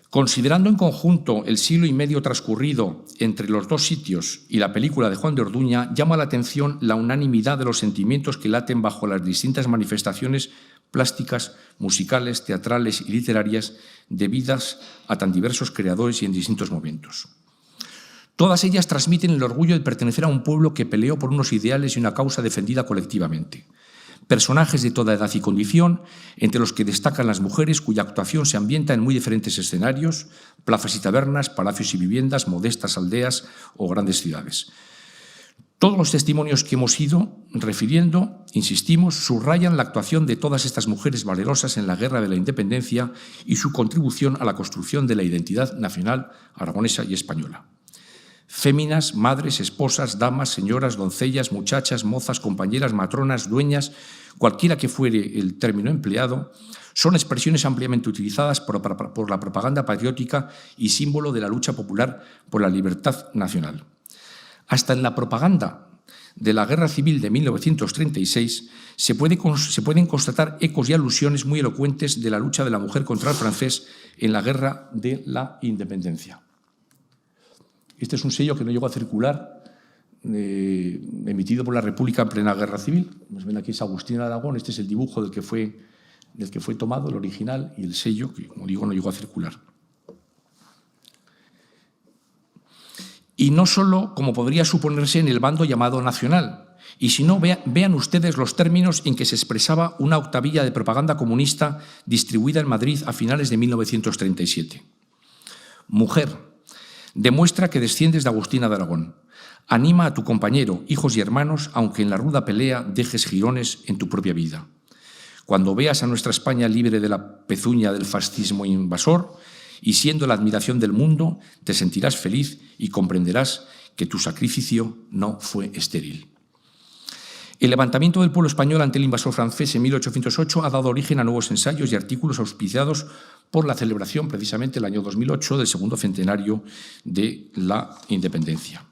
Considerando en conjunto el siglo y medio transcurrido entre los 2 sitios y la película de Juan de Orduña, llama la atención la unanimidad de los sentimientos que laten bajo las distintas manifestaciones plásticas, musicales, teatrales y literarias debidas a tan diversos creadores y en distintos momentos. Todas ellas transmiten el orgullo de pertenecer a un pueblo que peleó por unos ideales y una causa defendida colectivamente. Personajes de toda edad y condición, entre los que destacan las mujeres cuya actuación se ambienta en muy diferentes escenarios, plazas y tabernas, palacios y viviendas, modestas aldeas o grandes ciudades. Todos los testimonios que hemos ido refiriendo, insistimos, subrayan la actuación de todas estas mujeres valerosas en la Guerra de la Independencia y su contribución a la construcción de la identidad nacional aragonesa y española. Féminas, madres, esposas, damas, señoras, doncellas, muchachas, mozas, compañeras, matronas, dueñas, cualquiera que fuere el término empleado, son expresiones ampliamente utilizadas por la propaganda patriótica y símbolo de la lucha popular por la libertad nacional. Hasta en la propaganda de la Guerra Civil de 1936 se pueden constatar ecos y alusiones muy elocuentes de la lucha de la mujer contra el francés en la Guerra de la Independencia. Este es un sello que no llegó a circular, emitido por la República en plena Guerra Civil. Nos ven aquí, es Agustín de Aragón. Este es el dibujo del que fue tomado, el original, y el sello, que, como digo, no llegó a circular. Y no solo, como podría suponerse, en el bando llamado nacional, y si no, vean ustedes los términos en que se expresaba una octavilla de propaganda comunista distribuida en Madrid a finales de 1937. Mujer, demuestra que desciendes de Agustina de Aragón. Anima a tu compañero, hijos y hermanos, aunque en la ruda pelea dejes jirones en tu propia vida. Cuando veas a nuestra España libre de la pezuña del fascismo invasor y siendo la admiración del mundo, te sentirás feliz y comprenderás que tu sacrificio no fue estéril. El levantamiento del pueblo español ante el invasor francés en 1808 ha dado origen a nuevos ensayos y artículos auspiciados por la celebración, precisamente el año 2008, del segundo centenario de la independencia.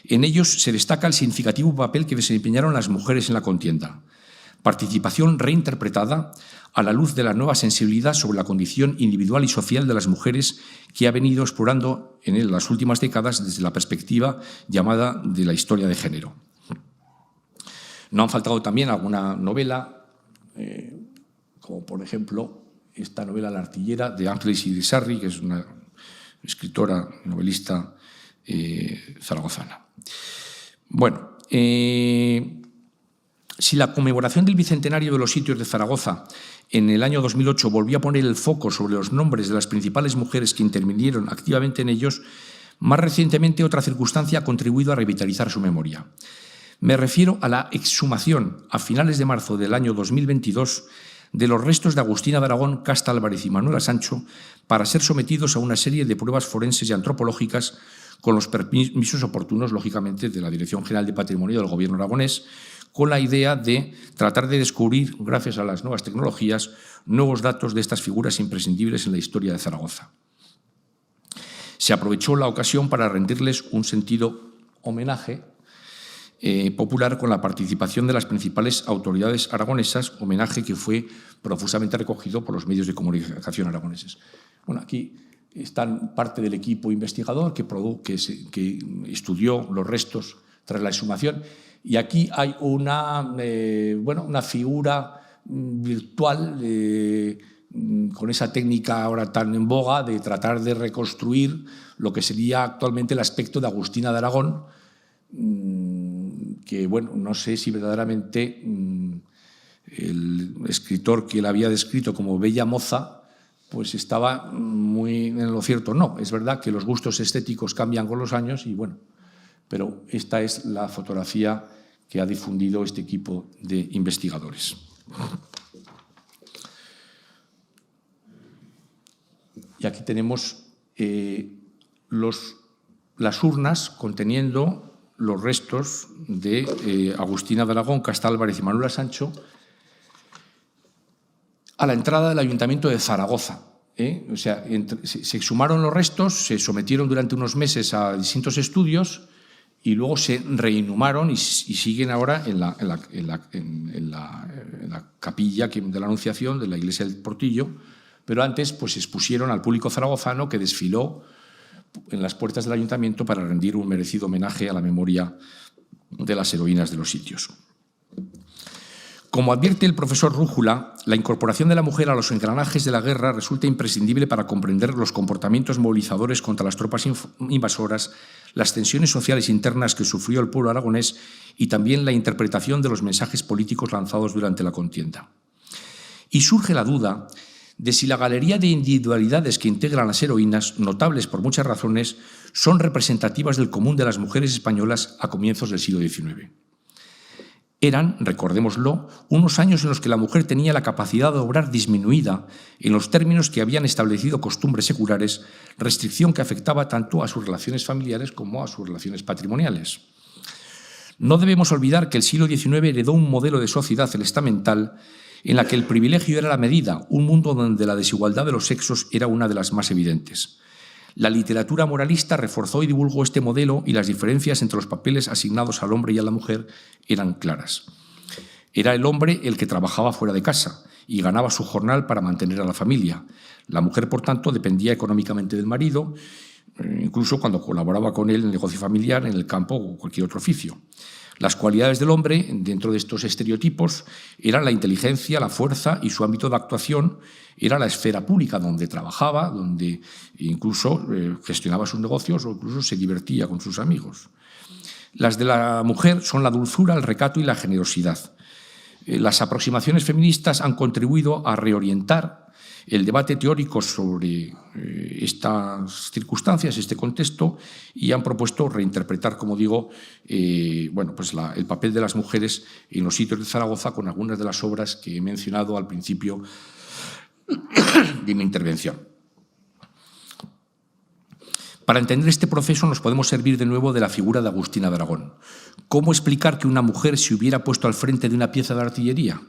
En ellos se destaca el significativo papel que desempeñaron las mujeres en la contienda. Participación reinterpretada a la luz de la nueva sensibilidad sobre la condición individual y social de las mujeres que ha venido explorando en las últimas décadas desde la perspectiva llamada de la historia de género. No han faltado también alguna novela, como por ejemplo esta novela La artillera de Ángeles Irisarri, que es una escritora, novelista zaragozana. Bueno, si la conmemoración del bicentenario de los sitios de Zaragoza en el año 2008 volvió a poner el foco sobre los nombres de las principales mujeres que intervinieron activamente en ellos, más recientemente otra circunstancia ha contribuido a revitalizar su memoria. Me refiero a la exhumación a finales de marzo del año 2022 de los restos de Agustina de Aragón, Casta Álvarez y Manuela Sancho para ser sometidos a una serie de pruebas forenses y antropológicas con los permisos oportunos, lógicamente, de la Dirección General de Patrimonio del Gobierno aragonés, con la idea de tratar de descubrir, gracias a las nuevas tecnologías, nuevos datos de estas figuras imprescindibles en la historia de Zaragoza. Se aprovechó la ocasión para rendirles un sentido homenaje popular con la participación de las principales autoridades aragonesas, homenaje que fue profusamente recogido por los medios de comunicación aragoneses. Bueno, aquí están parte del equipo investigador que estudió los restos tras la exhumación, y aquí hay una figura virtual con esa técnica ahora tan en boga de tratar de reconstruir lo que sería actualmente el aspecto de Agustina de Aragón, que, bueno, no sé si verdaderamente el escritor que la había descrito como bella moza, pues estaba muy en lo cierto. No, es verdad que los gustos estéticos cambian con los años y, bueno, pero esta es la fotografía que ha difundido este equipo de investigadores. Y aquí tenemos las urnas conteniendo los restos de Agustina de Aragón, Casta Álvarez y Manuela Sancho a la entrada del Ayuntamiento de Zaragoza. O sea, se exhumaron los restos, se sometieron durante unos meses a distintos estudios y luego se reinhumaron y siguen ahora en la capilla de la Anunciación de la iglesia del Portillo, pero antes pues expusieron al público zaragozano que desfiló en las puertas del ayuntamiento para rendir un merecido homenaje a la memoria de las heroínas de los sitios. Como advierte el profesor Rújula, la incorporación de la mujer a los engranajes de la guerra resulta imprescindible para comprender los comportamientos movilizadores contra las tropas invasoras, las tensiones sociales internas que sufrió el pueblo aragonés y también la interpretación de los mensajes políticos lanzados durante la contienda. Y surge la duda de si la galería de individualidades que integran las heroínas, notables por muchas razones, son representativas del común de las mujeres españolas a comienzos del siglo XIX. Eran, recordémoslo, unos años en los que la mujer tenía la capacidad de obrar disminuida en los términos que habían establecido costumbres seculares, restricción que afectaba tanto a sus relaciones familiares como a sus relaciones patrimoniales. No debemos olvidar que el siglo XIX heredó un modelo de sociedad estamental en la que el privilegio era la medida, un mundo donde la desigualdad de los sexos era una de las más evidentes. La literatura moralista reforzó y divulgó este modelo y las diferencias entre los papeles asignados al hombre y a la mujer eran claras. Era el hombre el que trabajaba fuera de casa y ganaba su jornal para mantener a la familia. La mujer, por tanto, dependía económicamente del marido, incluso cuando colaboraba con él en el negocio familiar, en el campo o cualquier otro oficio. Las cualidades del hombre, dentro de estos estereotipos, eran la inteligencia, la fuerza y su ámbito de actuación era la esfera pública donde trabajaba, donde incluso gestionaba sus negocios o incluso se divertía con sus amigos. Las de la mujer son la dulzura, el recato y la generosidad. Las aproximaciones feministas han contribuido a reorientar el debate teórico sobre estas circunstancias, este contexto, y han propuesto reinterpretar, como digo, el papel de las mujeres en los sitios de Zaragoza con algunas de las obras que he mencionado al principio de mi intervención. Para entender este proceso nos podemos servir de nuevo de la figura de Agustina de Aragón. ¿Cómo explicar que una mujer se hubiera puesto al frente de una pieza de artillería?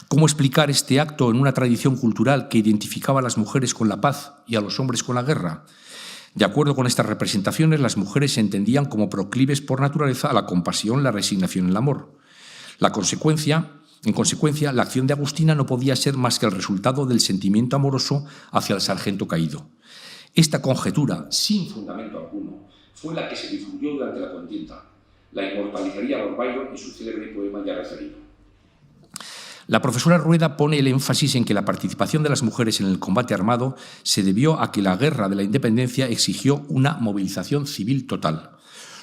¿Cómo explicar este acto en una tradición cultural que identificaba a las mujeres con la paz y a los hombres con la guerra? De acuerdo con estas representaciones, las mujeres se entendían como proclives por naturaleza a la compasión, la resignación y el amor. En consecuencia, la acción de Agustina no podía ser más que el resultado del sentimiento amoroso hacia el sargento caído. Esta conjetura, sin fundamento alguno, fue la que se difundió durante la contienda. La inmortalizaría Lord Byron en su célebre poema ya referido. La profesora Rueda pone el énfasis en que la participación de las mujeres en el combate armado se debió a que la guerra de la independencia exigió una movilización civil total.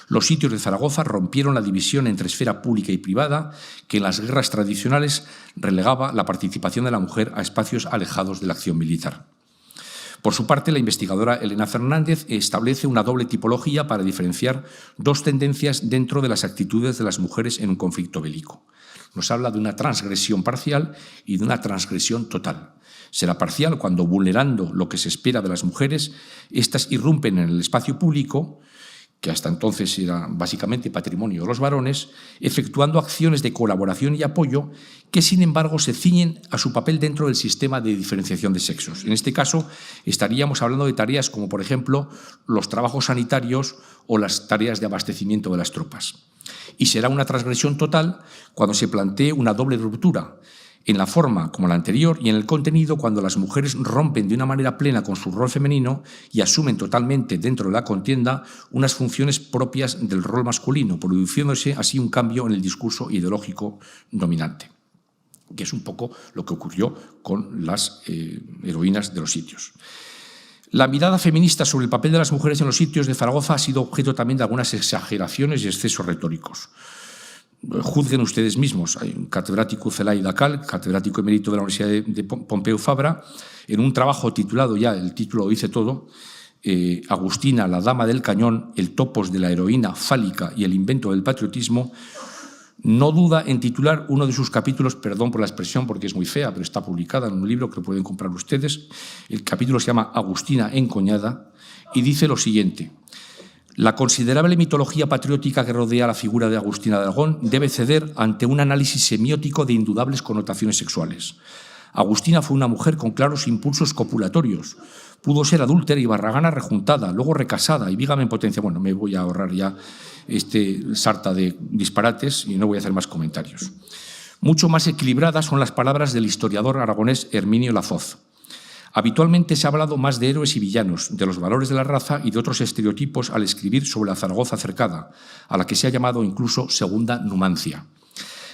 Los sitios de Zaragoza rompieron la división entre esfera pública y privada, que en las guerras tradicionales relegaba la participación de la mujer a espacios alejados de la acción militar. Por su parte, la investigadora Elena Fernández establece una doble tipología para diferenciar dos tendencias dentro de las actitudes de las mujeres en un conflicto bélico. Nos habla de una transgresión parcial y de una transgresión total. Será parcial cuando, vulnerando lo que se espera de las mujeres, éstas irrumpen en el espacio público, que hasta entonces era básicamente patrimonio de los varones, efectuando acciones de colaboración y apoyo que, sin embargo, se ciñen a su papel dentro del sistema de diferenciación de sexos. En este caso, estaríamos hablando de tareas como, por ejemplo, los trabajos sanitarios o las tareas de abastecimiento de las tropas. Y será una transgresión total cuando se plantee una doble ruptura, en la forma como la anterior y en el contenido cuando las mujeres rompen de una manera plena con su rol femenino y asumen totalmente dentro de la contienda unas funciones propias del rol masculino, produciéndose así un cambio en el discurso ideológico dominante, que es un poco lo que ocurrió con las heroínas de los sitios. La mirada feminista sobre el papel de las mujeres en los sitios de Zaragoza ha sido objeto también de algunas exageraciones y excesos retóricos. Juzguen ustedes mismos. Hay un catedrático, Celay Dacal, catedrático emérito de la Universidad de Pompeu Fabra, en un trabajo titulado, ya el título lo dice todo, Agustina, la dama del cañón, el topos de la heroína fálica y el invento del patriotismo, no duda en titular uno de sus capítulos, perdón por la expresión porque es muy fea, pero está publicada en un libro que lo pueden comprar ustedes. El capítulo se llama Agustina encoñada y dice lo siguiente: la considerable mitología patriótica que rodea la figura de Agustina de Aragón debe ceder ante un análisis semiótico de indudables connotaciones sexuales. Agustina fue una mujer con claros impulsos copulatorios. Pudo ser adúltera y barragana rejuntada, luego recasada y vígama en potencia. Bueno, me voy a ahorrar ya sarta de disparates y no voy a hacer más comentarios. Mucho más equilibradas son las palabras del historiador aragonés Herminio Lafoz. Habitualmente se ha hablado más de héroes y villanos, de los valores de la raza y de otros estereotipos al escribir sobre la Zaragoza cercada, a la que se ha llamado incluso Segunda Numancia.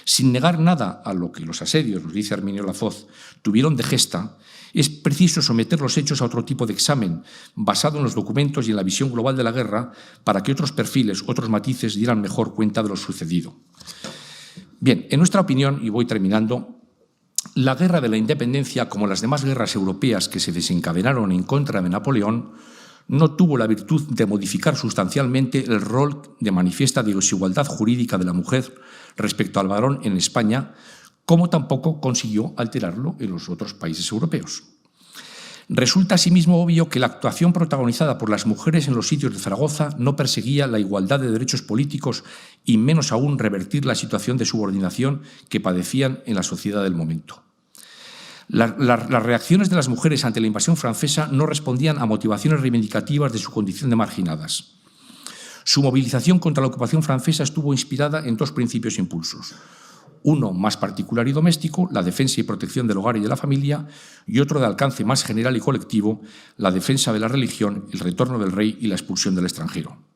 sin negar nada a lo que los asedios, nos dice Arminio Lafoz, tuvieron de gesta, es preciso someter los hechos a otro tipo de examen, basado en los documentos y en la visión global de la guerra, para que otros perfiles, otros matices dieran mejor cuenta de lo sucedido. Bien, en nuestra opinión, y voy terminando, la guerra de la independencia, como las demás guerras europeas que se desencadenaron en contra de Napoleón, no tuvo la virtud de modificar sustancialmente el rol de manifiesta desigualdad jurídica de la mujer respecto al varón en España, como tampoco consiguió alterarlo en los otros países europeos. Resulta asimismo obvio que la actuación protagonizada por las mujeres en los sitios de Zaragoza no perseguía la igualdad de derechos políticos y menos aún revertir la situación de subordinación que padecían en la sociedad del momento. Las reacciones de las mujeres ante la invasión francesa no respondían a motivaciones reivindicativas de su condición de marginadas. Su movilización contra la ocupación francesa estuvo inspirada en dos principios e impulsos. Uno más particular y doméstico, la defensa y protección del hogar y de la familia, y otro de alcance más general y colectivo, la defensa de la religión, el retorno del rey y la expulsión del extranjero.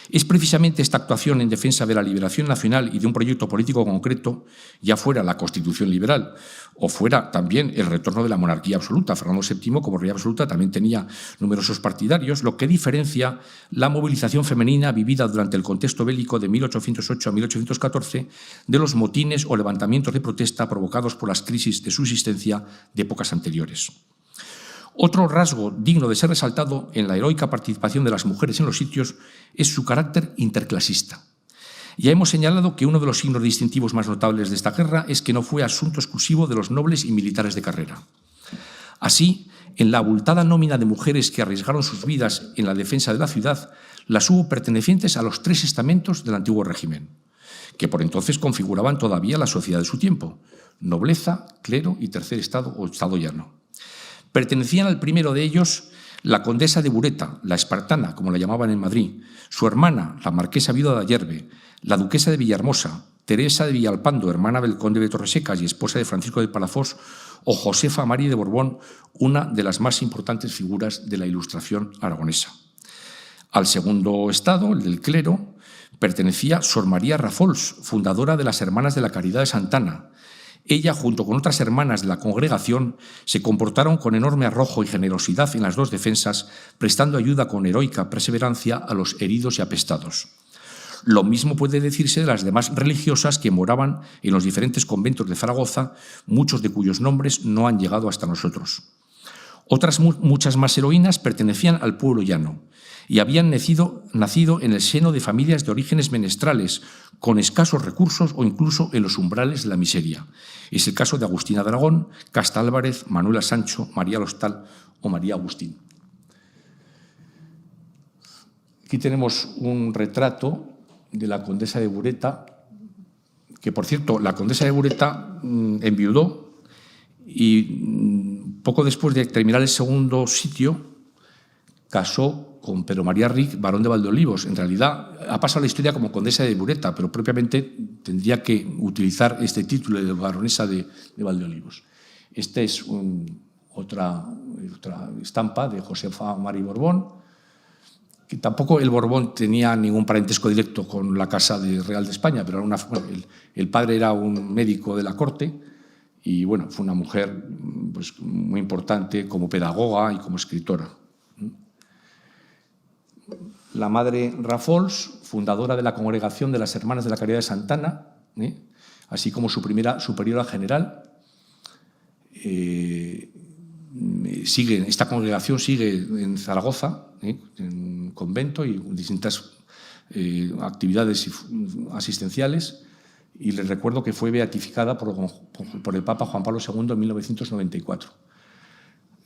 Es precisamente esta actuación en defensa de la liberación nacional y de un proyecto político concreto, ya fuera la Constitución liberal o fuera también el retorno de la monarquía absoluta. Fernando VII, como rey absoluta, también tenía numerosos partidarios, lo que diferencia la movilización femenina vivida durante el contexto bélico de 1808 a 1814 de los motines o levantamientos de protesta provocados por las crisis de subsistencia de épocas anteriores. Otro rasgo digno de ser resaltado en la heroica participación de las mujeres en los sitios es su carácter interclasista. Ya hemos señalado que uno de los signos distintivos más notables de esta guerra es que no fue asunto exclusivo de los nobles y militares de carrera. Así, en la abultada nómina de mujeres que arriesgaron sus vidas en la defensa de la ciudad, las hubo pertenecientes a los tres estamentos del antiguo régimen, que por entonces configuraban todavía la sociedad de su tiempo: nobleza, clero y tercer estado o estado llano. Pertenecían al primero de ellos la condesa de Bureta, la espartana, como la llamaban en Madrid, su hermana, la marquesa viuda de Ayerbe, la duquesa de Villahermosa, Teresa de Villalpando, hermana del conde de Torresecas y esposa de Francisco de Palafós, o Josefa María de Borbón, una de las más importantes figuras de la Ilustración aragonesa. Al segundo estado, el del clero, pertenecía Sor María Rafols, fundadora de las Hermanas de la Caridad de Santana. Ella, junto con otras hermanas de la congregación, se comportaron con enorme arrojo y generosidad en las dos defensas, prestando ayuda con heroica perseverancia a los heridos y apestados. Lo mismo puede decirse de las demás religiosas que moraban en los diferentes conventos de Zaragoza, muchos de cuyos nombres no han llegado hasta nosotros. Otras muchas más heroínas pertenecían al pueblo llano y habían nacido en el seno de familias de orígenes menestrales, con escasos recursos o incluso en los umbrales de la miseria. Es el caso de Agustina de Aragón, Casta Álvarez, Manuela Sancho, María Lostal o María Agustín. Aquí tenemos un retrato de la condesa de Bureta, que, por cierto, la condesa de Bureta enviudó y poco después de terminar el segundo sitio casó con Pedro María Ric, barón de Valdeolivos. En realidad ha pasado la historia como condesa de Bureta, pero propiamente tendría que utilizar este título de baronesa de Valdeolivos. Esta es otra estampa de Josefa María Borbón, que tampoco el Borbón tenía ningún parentesco directo con la Casa Real de España, pero era el padre era un médico de la corte y bueno, fue una mujer pues, muy importante como pedagoga y como escritora. La madre Rafols, fundadora de la Congregación de las Hermanas de la Caridad de Santana, así como su primera superiora general. Esta congregación sigue en Zaragoza, en un convento y distintas actividades asistenciales, y les recuerdo que fue beatificada por el Papa Juan Pablo II en 1994.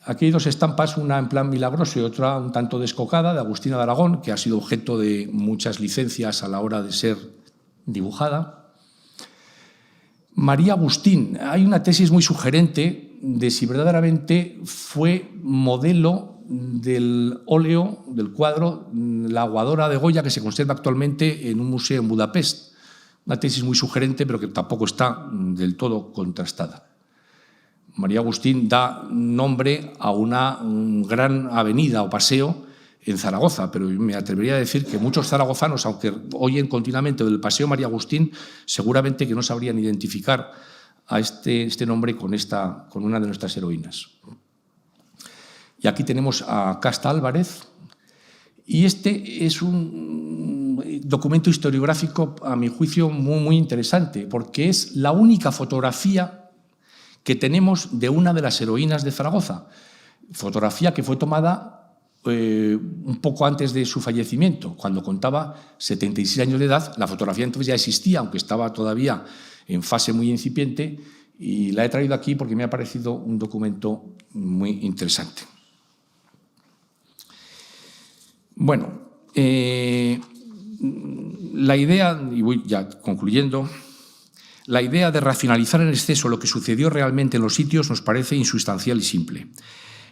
Aquí hay dos estampas, una en plan milagroso y otra un tanto descocada, de Agustina de Aragón, que ha sido objeto de muchas licencias a la hora de ser dibujada. María Agustín, hay una tesis muy sugerente de si verdaderamente fue modelo del óleo, del cuadro, La aguadora de Goya, que se conserva actualmente en un museo en Budapest. Una tesis muy sugerente, pero que tampoco está del todo contrastada. María Agustín da nombre a una gran avenida o paseo en Zaragoza, pero me atrevería a decir que muchos zaragozanos, aunque oyen continuamente del Paseo María Agustín, seguramente que no sabrían identificar a este nombre con una de nuestras heroínas. Y aquí tenemos a Casta Álvarez, y este es un documento historiográfico, a mi juicio, muy, muy interesante, porque es la única fotografía que tenemos de una de las heroínas de Zaragoza, fotografía que fue tomada un poco antes de su fallecimiento, cuando contaba 76 años de edad. La fotografía entonces ya existía, aunque estaba todavía en fase muy incipiente, y la he traído aquí porque me ha parecido un documento muy interesante. Bueno, la idea, y voy ya concluyendo, la idea de racionalizar en exceso lo que sucedió realmente en los sitios nos parece insustancial y simple.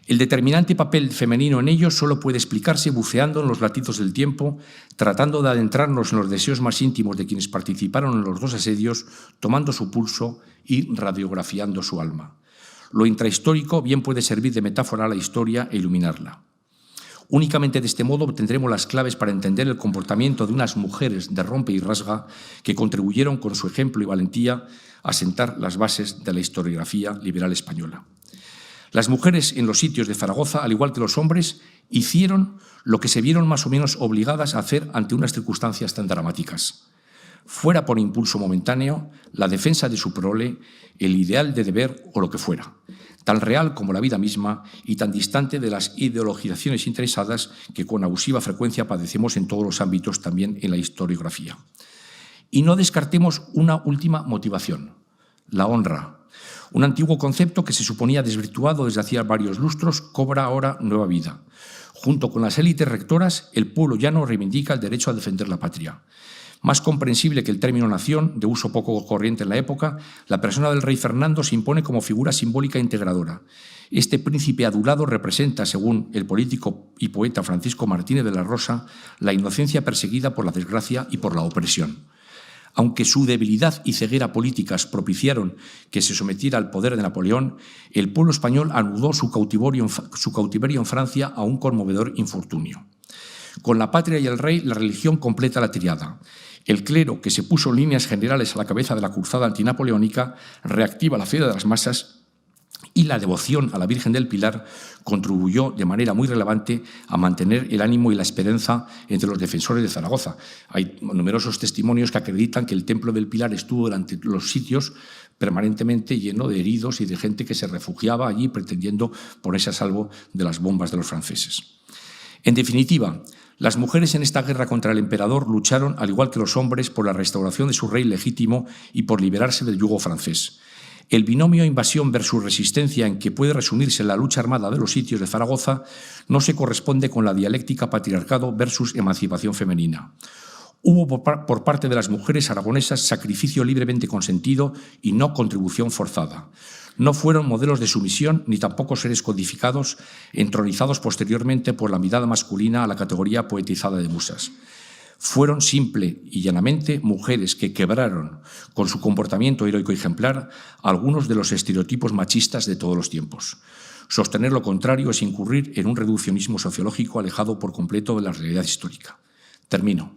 El determinante papel femenino en ellos solo puede explicarse buceando en los latidos del tiempo, tratando de adentrarnos en los deseos más íntimos de quienes participaron en los dos asedios, tomando su pulso y radiografiando su alma. Lo intrahistórico bien puede servir de metáfora a la historia e iluminarla. Únicamente de este modo obtendremos las claves para entender el comportamiento de unas mujeres de rompe y rasga que contribuyeron con su ejemplo y valentía a sentar las bases de la historiografía liberal española. Las mujeres en los sitios de Zaragoza, al igual que los hombres, hicieron lo que se vieron más o menos obligadas a hacer ante unas circunstancias tan dramáticas. Fuera por impulso momentáneo, la defensa de su prole, el ideal de deber o lo que fuera, tan real como la vida misma y tan distante de las ideologizaciones interesadas que con abusiva frecuencia padecemos en todos los ámbitos, también en la historiografía. Y no descartemos una última motivación, la honra. Un antiguo concepto que se suponía desvirtuado desde hacía varios lustros cobra ahora nueva vida. Junto con las élites rectoras, el pueblo llano reivindica el derecho a defender la patria. Más comprensible que el término nación, de uso poco corriente en la época, la persona del rey Fernando se impone como figura simbólica integradora. Este príncipe adulado representa, según el político y poeta Francisco Martínez de la Rosa, la inocencia perseguida por la desgracia y por la opresión. Aunque su debilidad y ceguera políticas propiciaron que se sometiera al poder de Napoleón, el pueblo español anudó su cautiverio en Francia a un conmovedor infortunio. Con la patria y el rey, la religión completa la triada. El clero, que se puso en líneas generales a la cabeza de la cruzada antinapoleónica, reactiva la fe de las masas, y la devoción a la Virgen del Pilar contribuyó de manera muy relevante a mantener el ánimo y la esperanza entre los defensores de Zaragoza. Hay numerosos testimonios que acreditan que el Templo del Pilar estuvo durante los sitios permanentemente lleno de heridos y de gente que se refugiaba allí pretendiendo ponerse a salvo de las bombas de los franceses. En definitiva, las mujeres en esta guerra contra el emperador lucharon, al igual que los hombres, por la restauración de su rey legítimo y por liberarse del yugo francés. El binomio invasión versus resistencia en que puede resumirse la lucha armada de los sitios de Zaragoza no se corresponde con la dialéctica patriarcado versus emancipación femenina. Hubo por parte de las mujeres aragonesas sacrificio libremente consentido y no contribución forzada. No fueron modelos de sumisión ni tampoco seres codificados, entronizados posteriormente por la mirada masculina a la categoría poetizada de musas. Fueron simple y llanamente mujeres que quebraron, con su comportamiento heroico y ejemplar, algunos de los estereotipos machistas de todos los tiempos. Sostener lo contrario es incurrir en un reduccionismo sociológico alejado por completo de la realidad histórica. Termino.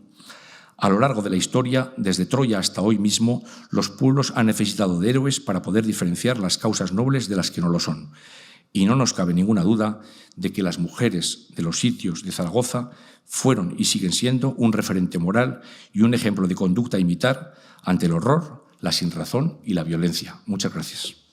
A lo largo de la historia, desde Troya hasta hoy mismo, los pueblos han necesitado de héroes para poder diferenciar las causas nobles de las que no lo son. Y no nos cabe ninguna duda de que las mujeres de los sitios de Zaragoza fueron y siguen siendo un referente moral y un ejemplo de conducta a imitar ante el horror, la sinrazón y la violencia. Muchas gracias.